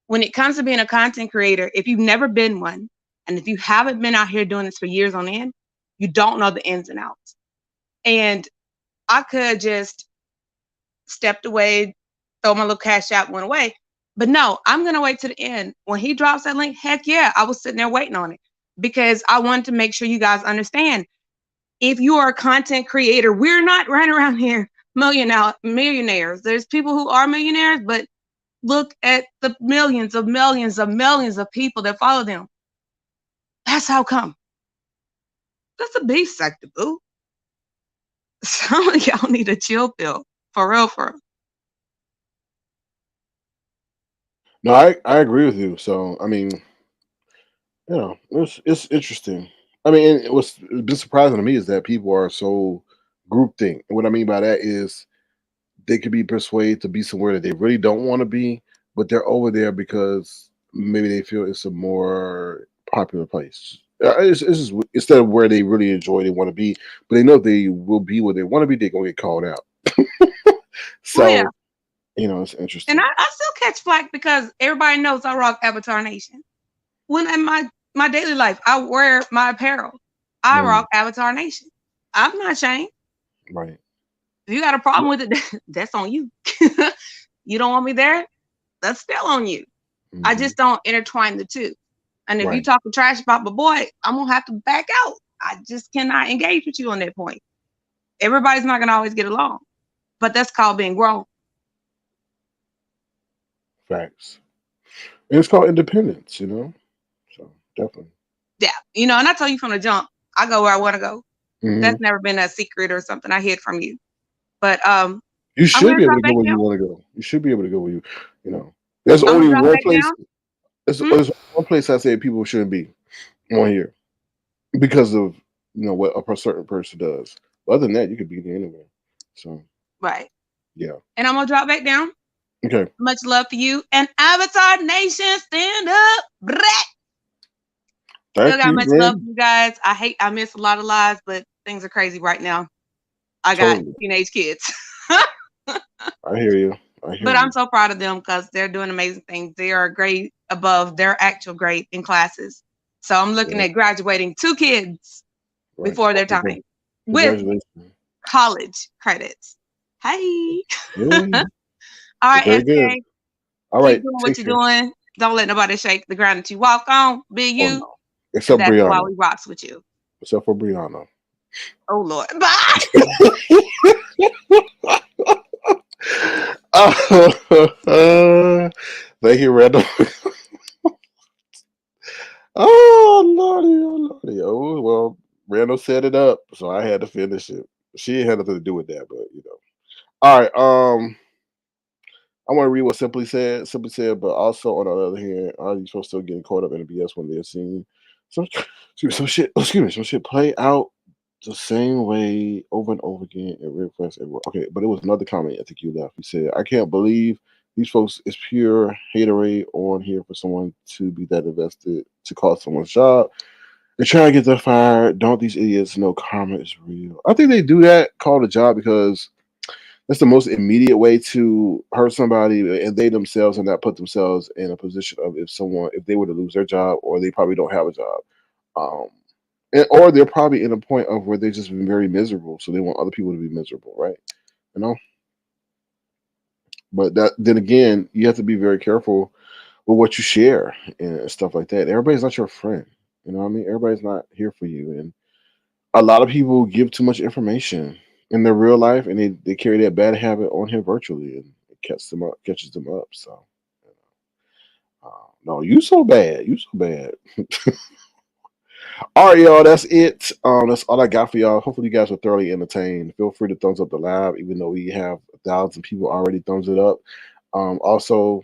When it comes to being a content creator, if you've never been one, and if you haven't been out here doing this for years on end, you don't know the ins and outs. And I could just stepped away, throw my little Cash App, went away. But no, I'm going to wait to the end. When he drops that link, heck yeah, I was sitting there waiting on it, because I wanted to make sure you guys understand. If you are a content creator, we're not running around here millionaires. There's people who are millionaires, but look at the millions of people that follow them. That's how come. That's a beef sector, boo. Some of y'all need a chill pill. For real, for real. No, I agree with you. So I mean, it's interesting. I mean, and what's been surprising to me is that people are so groupthink. And what I mean by that is they could be persuaded to be somewhere that they really don't want to be, but they're over there because maybe they feel it's a more popular place. It's just, instead of where they really enjoy, they want to be, but they know if they will be where they want to be, they're gonna get called out. So Well, yeah. it's interesting. And I still catch flack because everybody knows I rock Avatar Nation. When in my daily life, I wear my apparel. I rock Avatar Nation. I'm not ashamed. Right. If you got a problem with it, that's on you. You don't want me there, that's still on you. I just don't intertwine the two. And if you talking trash about my boy, I'm gonna have to back out. I just cannot engage with you on that point. Everybody's not gonna always get along, but that's called being grown. Facts. And it's called independence, So definitely. Yeah, and I tell you from the jump, I go where I want to go. Mhm. That's never been a secret or something I hid from you. But You should be able to drop go where back you down. want to go. You should be able to go where There's I'm gonna only drop one back place. down. There's one place I say people shouldn't be on here because of what a certain person does. But other than that, you could be there anywhere. So Right. yeah. And I'm gonna drop back down. Okay. Much love for you. And Avatar Nation, stand up. Brett. Still Thank got you, much love man. for you guys. I miss a lot of lives, but things are crazy right now. I got Totally. teenage kids. I hear you. But I'm so proud of them because they're doing amazing things. They are a grade above their actual grade in classes. So I'm looking at graduating 2 kids before their time with Congratulations. college credits. Hey. Yeah. All right, Very SK. good. All Keep right. doing what Take you're care. doing. Don't let nobody shake the ground that you walk on. Be Oh, you. no. Except That's why Brianna. we rocks with you. Except for Brianna. Oh Lord. Bye. Thank you, Randall. Oh lordy, oh lordy. Oh well, Randall set it up, so I had to finish it. She had nothing to do with that, but you know. All right. I want to read what Simply said. Simply said, but also on the other hand, are these folks still getting caught up in the BS when they're seeing some, excuse me, some shit? Excuse me, some shit play out the same way over and over again and request everywhere. Okay, but it was another comment. I think you left. You said, "I can't believe these folks is pure haterade on here for someone to be that invested to cost someone's job and try to get them fired. Don't these idiots know karma is real?" I think they do that, call the job because that's the most immediate way to hurt somebody, and they themselves and not put themselves in a position of if they were to lose their job, or they probably don't have a job, um, or they're probably in a point of where they've just been very miserable, so they want other people to be miserable, right? You know. But that then again, you have to be very careful with what you share and stuff like that. Everybody's not your friend. You know what I mean? Everybody's not here for you, and a lot of people give too much information in their real life, and they carry that bad habit on here virtually, and it catches them up. So, no, you so bad, you so bad. All right, y'all, that's it. That's all I got for y'all. Hopefully, you guys were thoroughly entertained. Feel free to thumbs up the live, even though we have 1,000 people already thumbs it up. Also,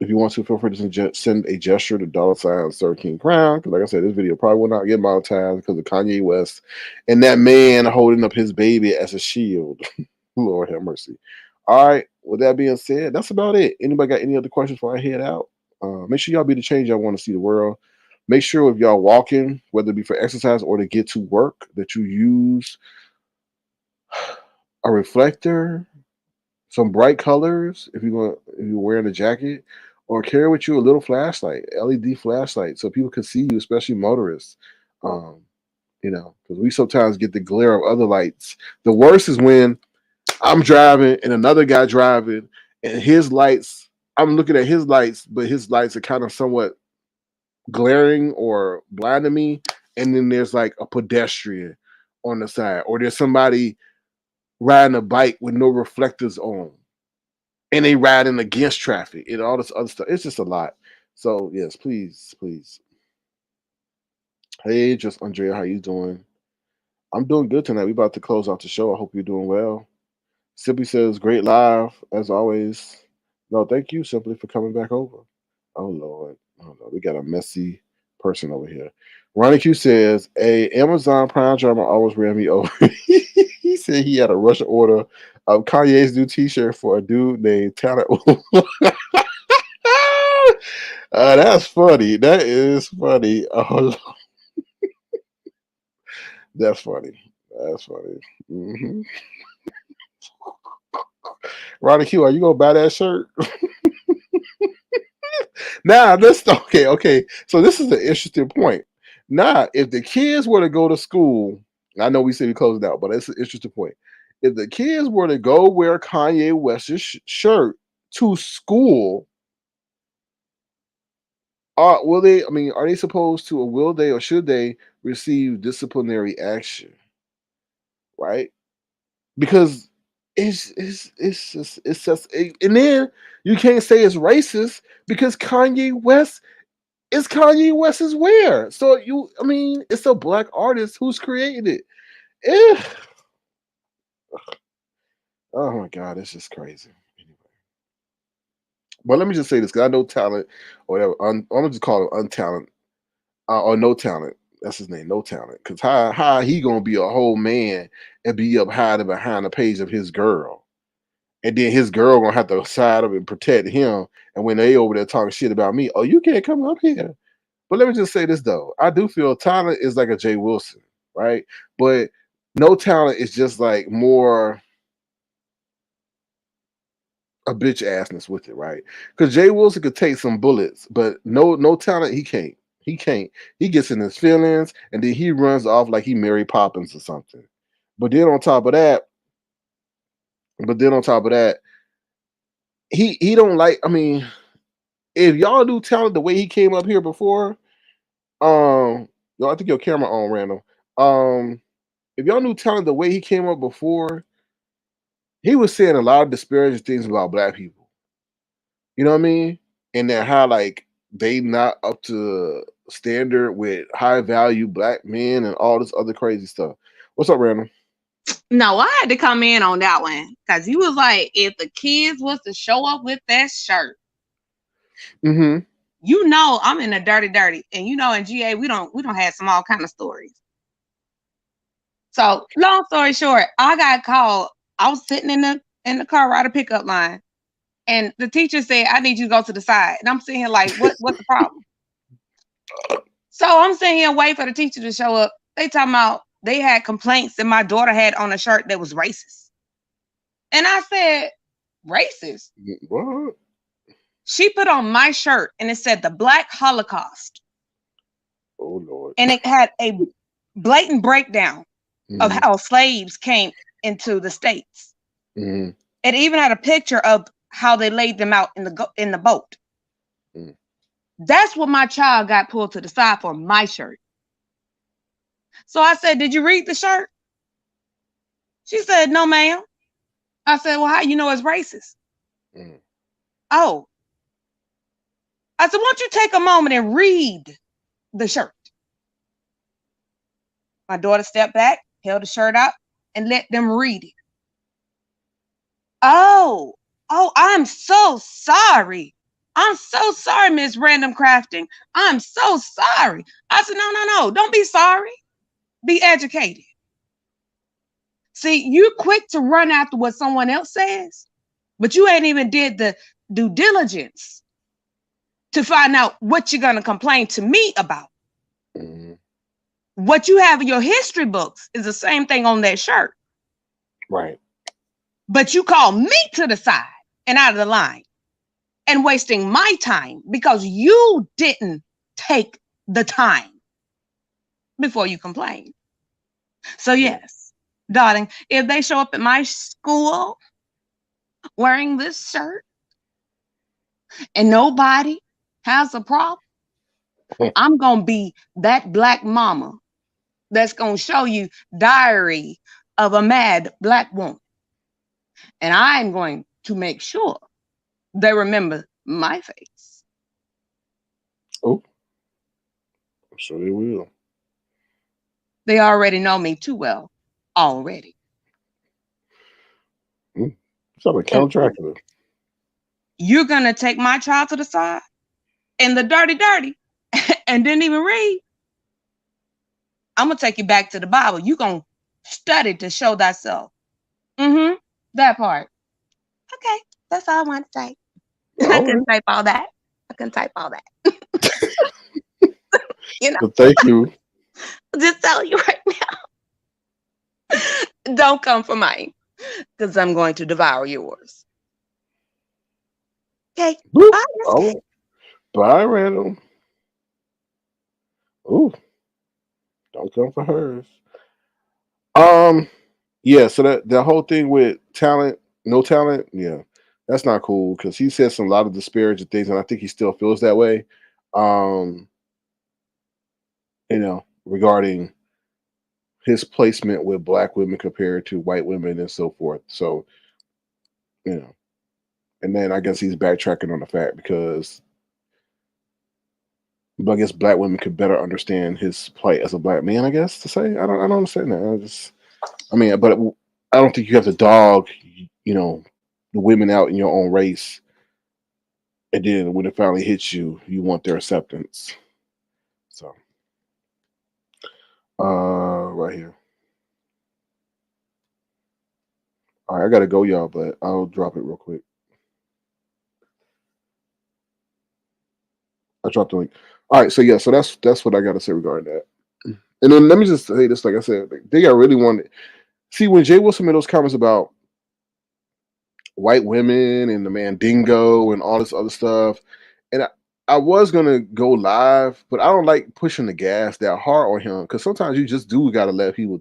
if you want to, feel free to send a gesture to $ Sir King Crown. Because, like I said, this video probably will not get monetized because of Kanye West and that man holding up his baby as a shield. Lord have mercy. All right. With that being said, that's about it. Anybody got any other questions before I head out? Make sure y'all be the change y'all want to see the world. Make sure if y'all walking, whether it be for exercise or to get to work, that you use a reflector, some bright colors if you're wearing a jacket, or carry with you a little flashlight, LED flashlight, so people can see you, especially motorists. Um, because we sometimes get the glare of other lights. The worst is when I'm driving and another guy driving, and his lights. I'm looking at his lights, but his lights are kind of somewhat glaring or blinding me. And then there's like a pedestrian on the side, or there's somebody riding a bike with no reflectors on, and they riding against traffic and all this other stuff. It's just a lot. So yes, please, please. Hey, just Andrea, how you doing? I'm doing good tonight. We about to close out the show. I hope you're doing well. Simply says, great live as always. No, thank you, Simply, for coming back over. Oh Lord. Oh Lord. We got a messy person over here. Ronnie Q says, a Amazon Prime drama always ran me over. He said he had a rush order of Kanye's new t-shirt for a dude named Talent. That's funny. That is funny. Oh, that's funny. That's funny. Hmm. Ronnie Q, are you gonna buy that shirt? Now, let's okay, okay. So this is an interesting point. Now, if the kids were to go to school, I know we said we closed out, but it's an interesting point. If the kids were to go wear Kanye West's shirt to school, will they? I mean, are they supposed to, or will they, or should they receive disciplinary action? Right? Because and then you can't say it's racist because Kanye West's wear. So I mean, it's a black artist who's created it. Eh. Oh my God, it's just crazy. Anyway, but let me just say this because I know talent, or whatever. I'm gonna just call it untalent or no talent. That's his name, no talent. Because how he gonna be a whole man and be up hiding behind the page of his girl, and then his girl gonna have to side up and protect him. And when they over there talking shit about me, oh, you can't come up here. But let me just say this though. I do feel talent is like a Jay Wilson, right? But no talent is just like more a bitch assness with it, right? Because Jay Wilson could take some bullets, but no talent, he can't. He can't. He gets in his feelings and then he runs off like he Mary Poppins or something. But then on top of that, but then on top of that, he don't like, I mean, if y'all do talent the way he came up here before, I think your camera on, Randall. If y'all knew talent the way he came up before, he was saying a lot of disparaging things about black people. You know what I mean? And then how like they not up to standard with high value black men and all this other crazy stuff. What's up, Randall? No, I had to come in on that one because you was like, if the kids was to show up with that shirt, Mm-hmm. you know I'm in a dirty, and you know in GA we don't have some all kind of stories. So long story short, I got called. I was sitting in the car rider pickup line, and the teacher said, "I need you to go to the side." And I'm sitting here like, what's the problem? So I'm sitting here waiting for the teacher to show up. They talking about they had complaints that my daughter had on a shirt that was racist. And I said, racist? What? She put on my shirt and it said the Black Holocaust. Oh Lord. And it had a blatant breakdown of how slaves came into the States. Mm-hmm. It even had a picture of how they laid them out in the boat. Mm. That's what my child got pulled to the side for, my shirt. So I said, did you read the shirt? She said, no, ma'am. I said, well, how you know it's racist? Mm. Oh. I said, why don't you take a moment and read the shirt? My daughter stepped back, held the shirt out, and let them read it. Oh, I'm so sorry. I'm so sorry, Miss Random Crafting. I'm so sorry. I said, no. Don't be sorry. Be educated. See, you're quick to run after what someone else says, but you ain't even did the due diligence to find out what you're going to complain to me about. Mm-hmm. What you have in your history books is the same thing on that shirt. Right. But you call me to the side and out of the line and wasting my time because you didn't take the time before you complain. So yes, darling, if they show up at my school wearing this shirt and nobody has a problem, I'm going to be that black mama that's going to show you Diary of a Mad Black Woman. And I'm going to make sure they remember my face. Oh, I'm sure they will. They already know me too well already. Sound like Count Dracula. You're going to take my child to the side and the dirty and didn't even read. I'm going to take you back to the Bible. You're going to study to show thyself. Mm-hmm. That part. Okay. That's all I want to say. I can type all that. You know. But thank you. Just tell you right now. Don't come for mine, because I'm going to devour yours. Okay. Bye. Oh, bye, Randall. Ooh, don't come for hers. Yeah. So that whole thing with talent, no talent, yeah, that's not cool because he said a lot of disparaging things, and I think he still feels that way. Regarding his placement with black women compared to white women and so forth. So, and then I guess he's backtracking on the fact because I guess black women could better understand his plight as a black man. I guess to say I don't understand that. But I don't think you have to dog, the women out in your own race, and then when it finally hits you, you want their acceptance. So, right here. All right, I gotta go, y'all, but I'll drop it real quick. I dropped the link. All right, so yeah, so that's what I gotta say regarding that. And then let me just say this, like I said, they got really wanted. See, when Jay Wilson made those comments about white women and the Mandingo and all this other stuff, and I was gonna go live, but I don't like pushing the gas that hard on him because sometimes you just do gotta let people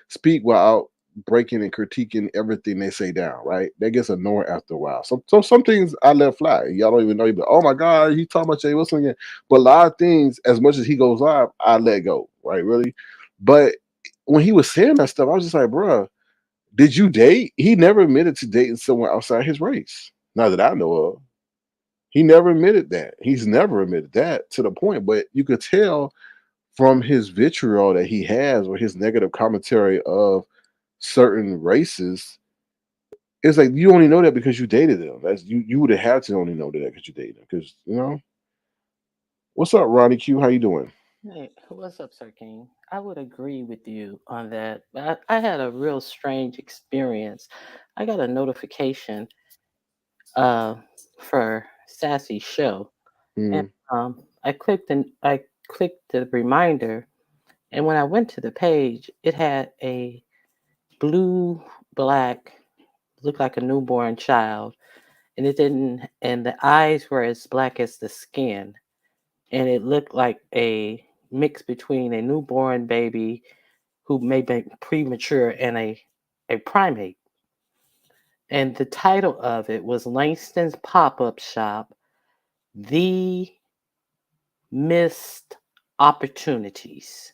speak without breaking and critiquing everything they say down, right? That gets annoying after a while. So some things I let fly. Y'all don't even know. But oh my God, he talking about Jay Wilson again. But a lot of things, as much as he goes live, I let go, right? Really. But when he was saying that stuff, I was just like, bruh, did you date? He never admitted to dating someone outside his race. Not that I know of. He never admitted that. He's never admitted that to the point, but you could tell from his vitriol that he has or his negative commentary of certain races. It's like you only know that because you dated them. That's you would have had to only know that because you dated them. Because what's up, Ronnie Q? How you doing? Hey, what's up, Sir King? I would agree with you on that. I had a real strange experience. I got a notification uh, for Sassy's show, and Mm, I clicked the reminder, and when I went to the page, it had a blue black, looked like a newborn child, and it didn't, and the eyes were as black as the skin, and it looked like a mix between a newborn baby who may be premature and a primate. And the title of it was Langston's Pop Up Shop, The Missed Opportunities.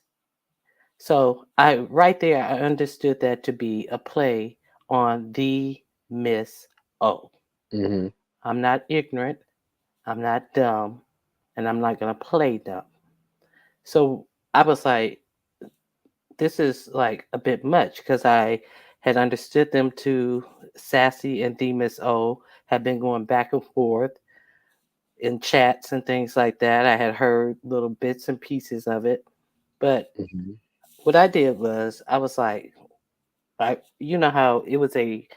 So I right there I understood that to be a play on the Miss O. hmm I'm not ignorant, I'm not dumb, and I'm not gonna play dumb. So I was like, this is like a bit much because I had understood them to Sassy and Demas O had been going back and forth in chats and things like that. I had heard little bits and pieces of it, but hmm what I did was I was like, you know how it was it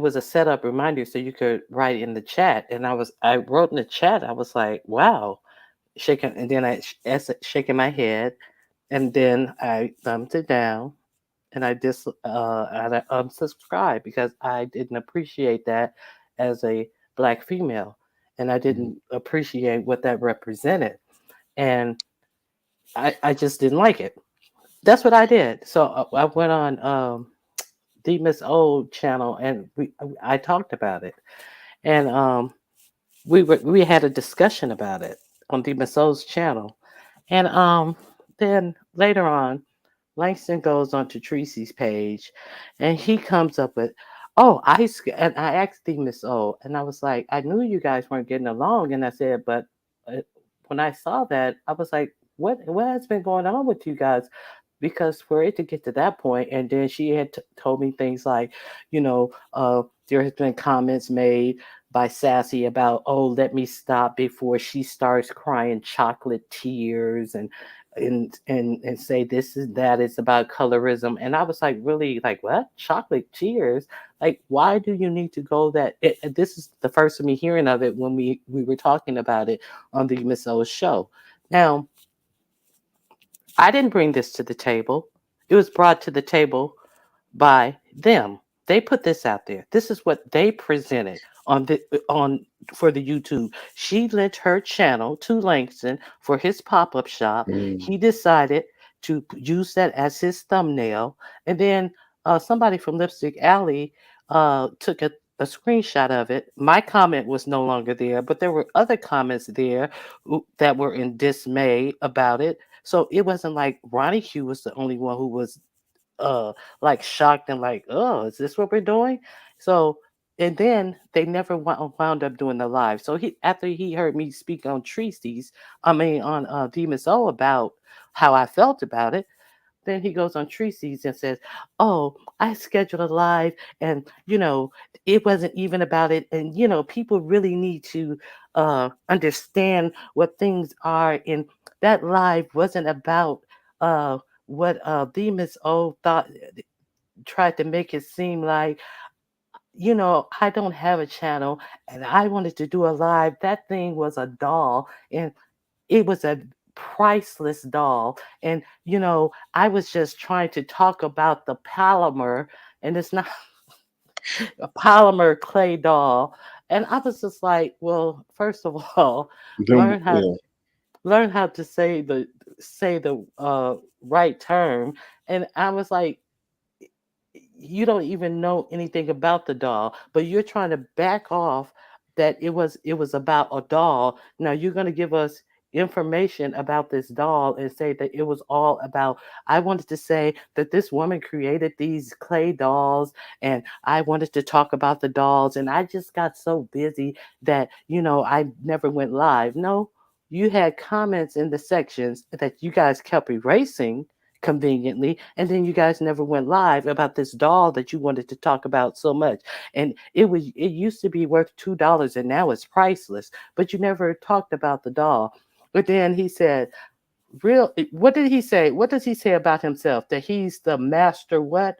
was a setup reminder so you could write in the chat, and I wrote in the chat. I was like, wow, shaking, and then shaking my head, and then I thumbs it down and and I unsubscribed because I didn't appreciate that as a black female, and I hmm didn't appreciate what that represented, and I just didn't like it. That's what I did. So I went on the Miss Old channel and I talked about it, and we had a discussion about it on the Miss Old's channel, and then later on Langston goes onto Tracy's page and he comes up with, oh, and I asked the Miss O, and I was like, I knew you guys weren't getting along. And I said, but uh, when I saw that, I was like, what has been going on with you guys? Because for it to get to that point, and then she had told me things like, you know, there has been comments made by Sassy about, oh, let me stop before she starts crying chocolate tears, and say this is that it's about colorism. And I was like, really, like, what, chocolate tears? Like, why do you need to go that this is the first of me hearing of it when we were talking about it on the Miss O's show. Now, I didn't bring this to the table. It was brought to the table by them. They put this out there. This is what they presented on for the YouTube. She lent her channel to Langston for his pop-up shop. hmm He decided to use that as his thumbnail, and then somebody from Lipstick Alley took a screenshot of it. My comment was no longer there, but there were other comments there that were in dismay about it. So it wasn't like Ronnie Q was the only one who was uh like shocked and like, oh, is this what we're doing? So and then they never wound up doing the live. So he after he heard me speak on Treacy's, I mean on Demon's O about how I felt about it, then he goes on Treacy's and says, oh, I scheduled a live, and it wasn't even about it, and people really need to understand what things are, and that live wasn't about uh what Demon's O thought, tried to make it seem like, I don't have a channel and I wanted to do a live. That thing was a doll, and it was a priceless doll. And, I was just trying to talk about the polymer, and it's not a polymer clay doll. And I was just like, well, first of all, Then learn how yeah, learn how to say the right term. And I was like, you don't even know anything about the doll, but you're trying to back off that it was about a doll. Now you're going to give us information about this doll and say that it was all about. I wanted to say that this woman created these clay dolls, and I wanted to talk about the dolls, and I just got so busy that I never went live. No, you had comments in the sections that you guys kept erasing conveniently, and then you guys never went live about this doll that you wanted to talk about so much. And it used to be worth $2 and now it's priceless, but you never talked about the doll. But then he said, what did he say? What does he say about himself? That he's the master what?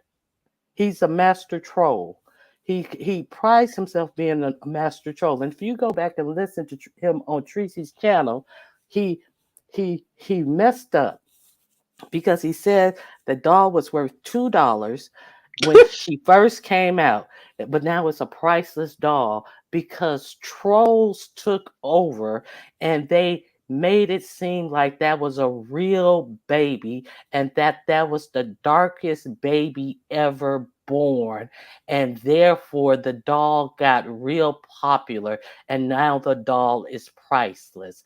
He's a master troll. He prides himself being a master troll. And if you go back and listen to him on Tracy's channel, he he messed up because he said the doll was worth $2 when she first came out, but now it's a priceless doll because trolls took over and they made it seem like that was a real baby and that was the darkest baby ever born, and therefore the doll got real popular and now the doll is priceless.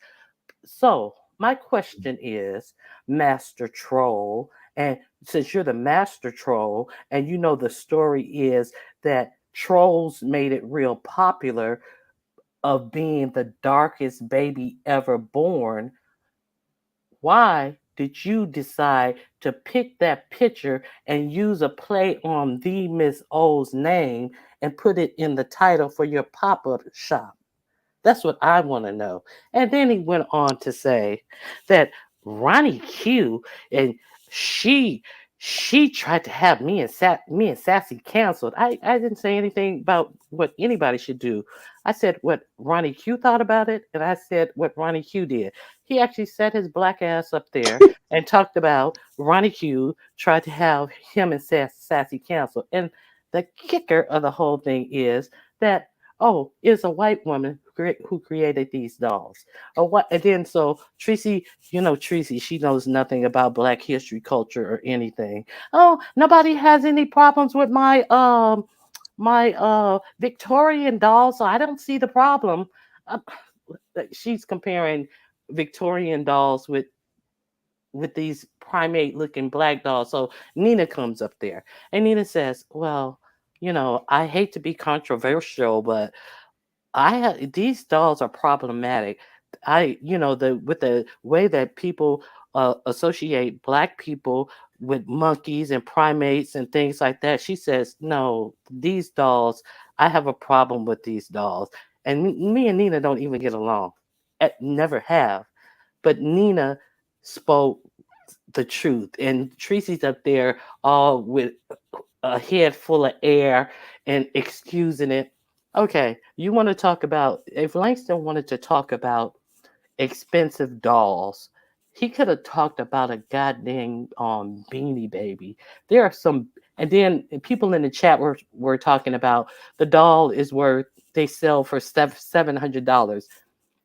So, my question is, Master Troll, and since you're the Master Troll, and you know the story is that trolls made it real popular of being the darkest baby ever born, why did you decide to pick that picture and use a play on the Miss O's name and put it in the title for your pop-up shop? That's what I want to know. And then he went on to say that Ronnie Q and she she tried to have me and Sassy canceled. I didn't say anything about what anybody should do. I said what Ronnie Q thought about it, and I said what Ronnie Q did. He actually set his black ass up there and talked about Ronnie Q tried to have him and Sassy canceled. And the kicker of the whole thing is that it's a white woman who created these dolls. Or what? And then so Tracy, Tracy, she knows nothing about Black history, culture, or anything. Oh, nobody has any problems with my Victorian doll, so I don't see the problem. Uh, she's comparing Victorian dolls with these primate looking black dolls. So Nina comes up there and Nina says, well, I hate to be controversial, but these dolls are problematic. The with the way that people associate black people with monkeys and primates and things like that. She says, no, these dolls, I have a problem with these dolls. And me and Nina don't even get along. Never have. But Nina spoke the truth. And Tracy's up there all with a head full of air and excusing it. Okay, you want to talk about, if Langston wanted to talk about expensive dolls, he could have talked about a goddamn Beanie Baby. There are some, and then people in the chat were talking about the doll is worth, they sell for $700.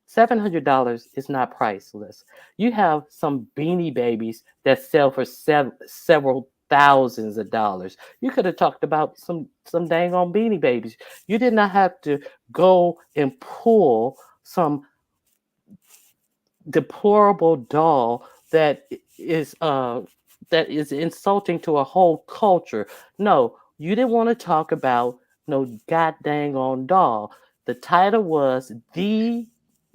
$700 is not priceless. You have some Beanie Babies that sell for several thousands of dollars. You could have talked about some dang on Beanie Babies. You did not have to go and pull some deplorable doll is that is insulting to a whole culture. No, you didn't want to talk about no god dang on doll. The title was The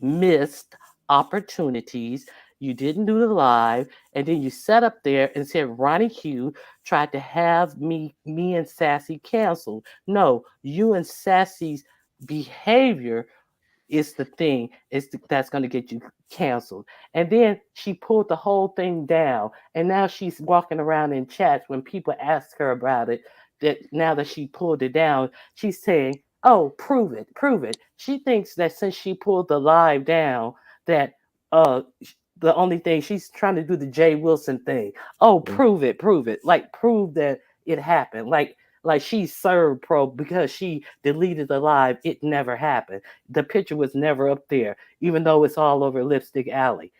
Missed Opportunities. You didn't do the live, and then you sat up there and said Ronnie Q tried to have me and Sassy canceled. No, you and Sassy's behavior is the thing that's going to get you canceled. And then she pulled the whole thing down, and now she's walking around in chats when people ask her about it, that now that she pulled it down, she's saying, oh, prove it. She thinks that since she pulled the live down, that uh the only thing she's trying to do the Jay Wilson thing. Oh, prove it. Like prove that it happened. Like she served pro because she deleted the live. It never happened. The picture was never up there, even though it's all over Lipstick Alley.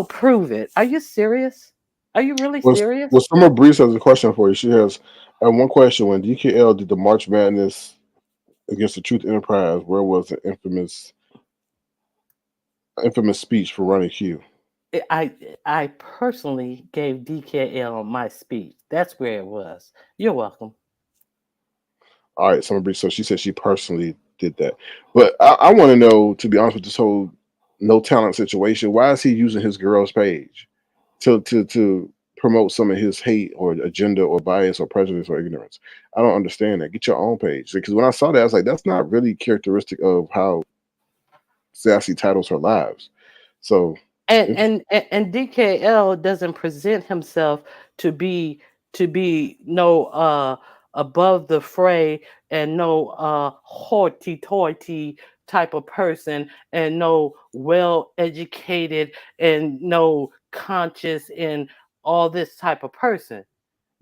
Prove it. Are you serious? Are you really serious? Well, Summer Breeze has a question for you. She has one question. When DKL did the March Madness against the Truth Enterprise, where was the infamous infamous speech for Ronnie Q. I personally gave DKL my speech. That's where it was. You're welcome. All right, so she said she personally did that, but I want to know, to be honest with this whole no talent situation, why is he using his girl's page to promote some of his hate or agenda or bias or prejudice or ignorance? I don't understand that. Get your own page, because when I saw that, I was like, that's not really characteristic of how Sassy titles her lives. So and if, and and and DKL doesn't present himself to be no above the fray and no hoity toity type of person and no well educated and no conscious and all this type of person.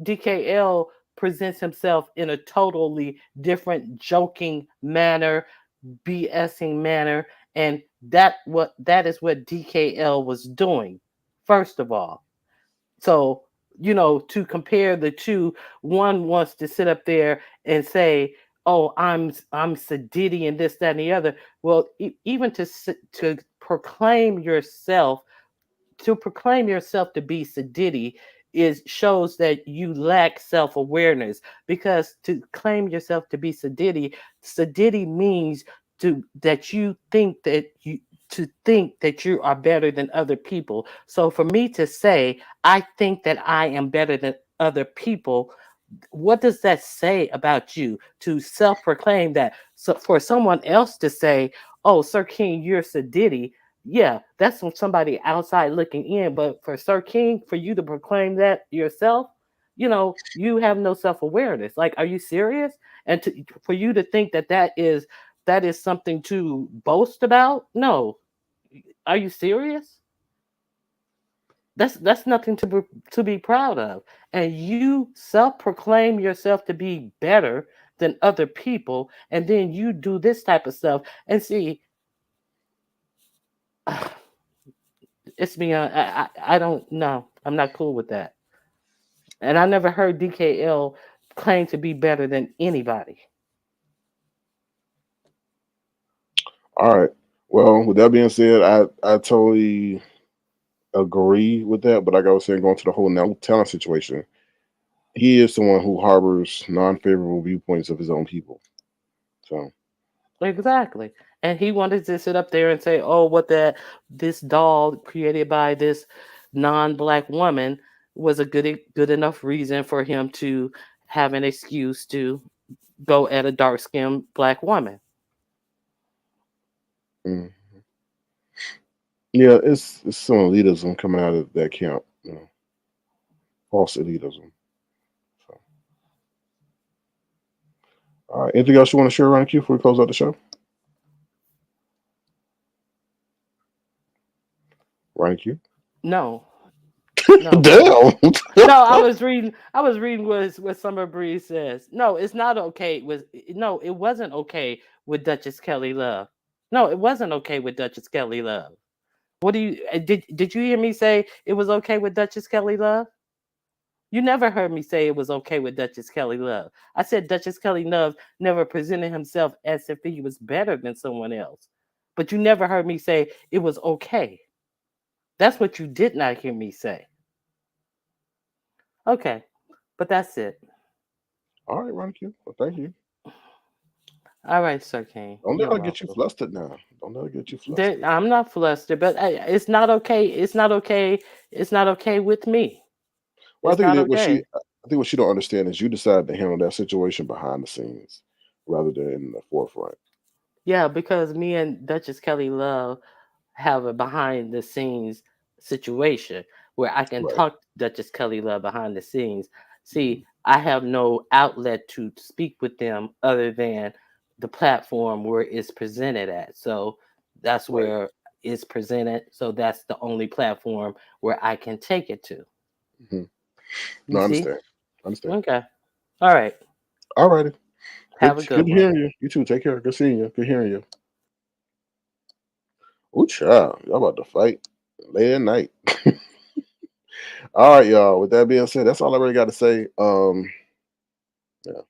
DKL presents himself in a totally different joking manner, BSing manner, and that is what DKL was doing. First of all, so to compare the two, one wants to sit up there and say, "Oh, I'm Sadiddy and this, that, and the other." Well, even to proclaim yourself to be Sadiddy is shows that you lack self-awareness, because to claim yourself to be Sadiddy means that you think that you are better than other people. So for me to say I think that I am better than other people, what does that say about you to self-proclaim that? So for someone else to say, "Oh, Sir King, you're Sadiddy," yeah, that's from somebody outside looking in. But for Sir King, for you to proclaim that yourself, you have no self-awareness. Like, are you serious? And for you to think that that is something to boast about? No. Are you serious? That's nothing to be proud of. And you self-proclaim yourself to be better than other people, and then you do this type of stuff. And see, it's me. I don't know. I'm not cool with that. And I never heard DKL claim to be better than anybody. all right, well, with that being said, I totally agree with that. But like I was saying, going to the whole no talent situation, he is someone who harbors non-favorable viewpoints of his own people. So Exactly. And he wanted to sit up there and say, "Oh, what that this doll created by this non-black woman was a good enough reason for him to have an excuse to go at a dark-skinned black woman." mm, yeah, it's some elitism coming out of that camp. False elitism. So, all right, anything else you want to share around Q before we close out the show? Ryan Q. No, no. Damn. No, I was reading what Summer Breeze says. No, it's not okay. No, it wasn't okay with Duchess Kelly Love. No, it wasn't okay with Duchess Kelly Love. What do you did you hear me say it was okay with Duchess Kelly Love? You never heard me say it was okay with Duchess Kelly Love. I said Duchess Kelly Love never presented himself as if he was better than someone else. But you never heard me say it was okay. That's what you did not hear me say. Okay, but that's it. All right, Ryan Q. Well, thank you. All right, Sir King. Don't let You're her get you welcome. flustered now. Don't let her get you flustered. I'm not flustered, but it's not okay. It's not okay. It's not okay with me. Well, I It's think not that okay. I think what she don't understand is you decided to handle that situation behind the scenes rather than in the forefront. Yeah, because me and Duchess Kelly Love have a behind the scenes situation where I can Right. talk to Duchess Kelly Love behind the scenes. Mhm. See, I have no outlet to speak with them other than the platform where it's presented at. So that's Right. where it's presented. So that's the only platform where I can take it to. hmm You No, I see? understand. I understand. Okay. All right. All righty. Have a good Good one. hearing you. You too. Take care. Good seeing you. Good hearing you. Ooh, child. Y'all about to fight late at night. All right, y'all. With that being said, that's all I really got to say. Yeah.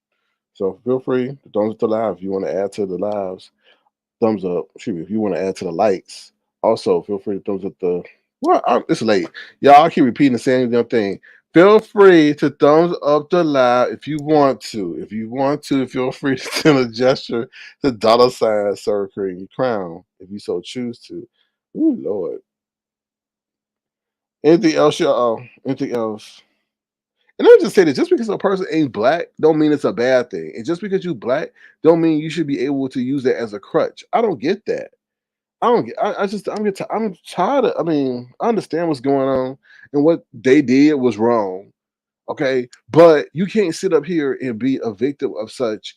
So feel free to thumbs up the live if you want to add to the lives. Thumbs up. Excuse me. If you want to add to the likes, Also, feel free to thumbs up the. Well, it's late, y'all. I keep repeating the same damn thing. Feel free to thumbs up the live if you want to. If you want to, feel free to send a gesture to $ Sir Cream Crown if you so choose to. Ooh, Lord. Anything else, y'all? Anything else? And let me just say this: just because a person ain't black, don't mean it's a bad thing. And just because you black, don't mean you should be able to use that as a crutch. I don't get that. I don't get. I'm tired of. I mean, I understand what's going on, and what they did was wrong. Okay, but you can't sit up here and be a victim of such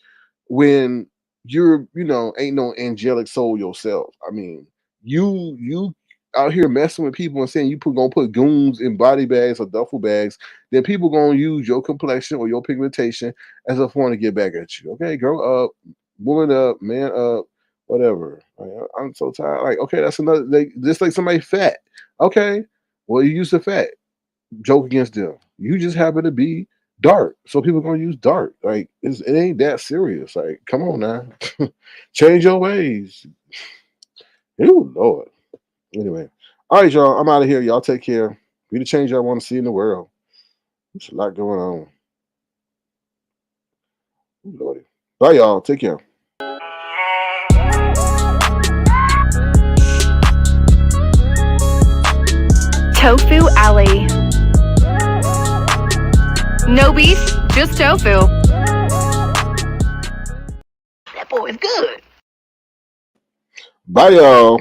when you're, ain't no angelic soul yourself. I mean, you out here messing with people and saying gonna put goons in body bags or duffel bags, then people gonna use your complexion or your pigmentation as a form to get back at you. Okay, grow up, woman up, man up, whatever. I'm so tired. Like, okay, that's another. Just like somebody fat. Okay, well, you use the fat. Joke against them. You just happen to be dark, so people gonna use dark. Like, it ain't that serious. Like, come on now, change your ways. Ooh, Lord. Anyway, all right, y'all. I'm out of here. Y'all take care. Be the change I want to see in the world. There's a lot going on. Ooh, Lordy. Bye, y'all. Take care. Tofu Alley. No beef, just tofu. That boy is good. Bye, y'all.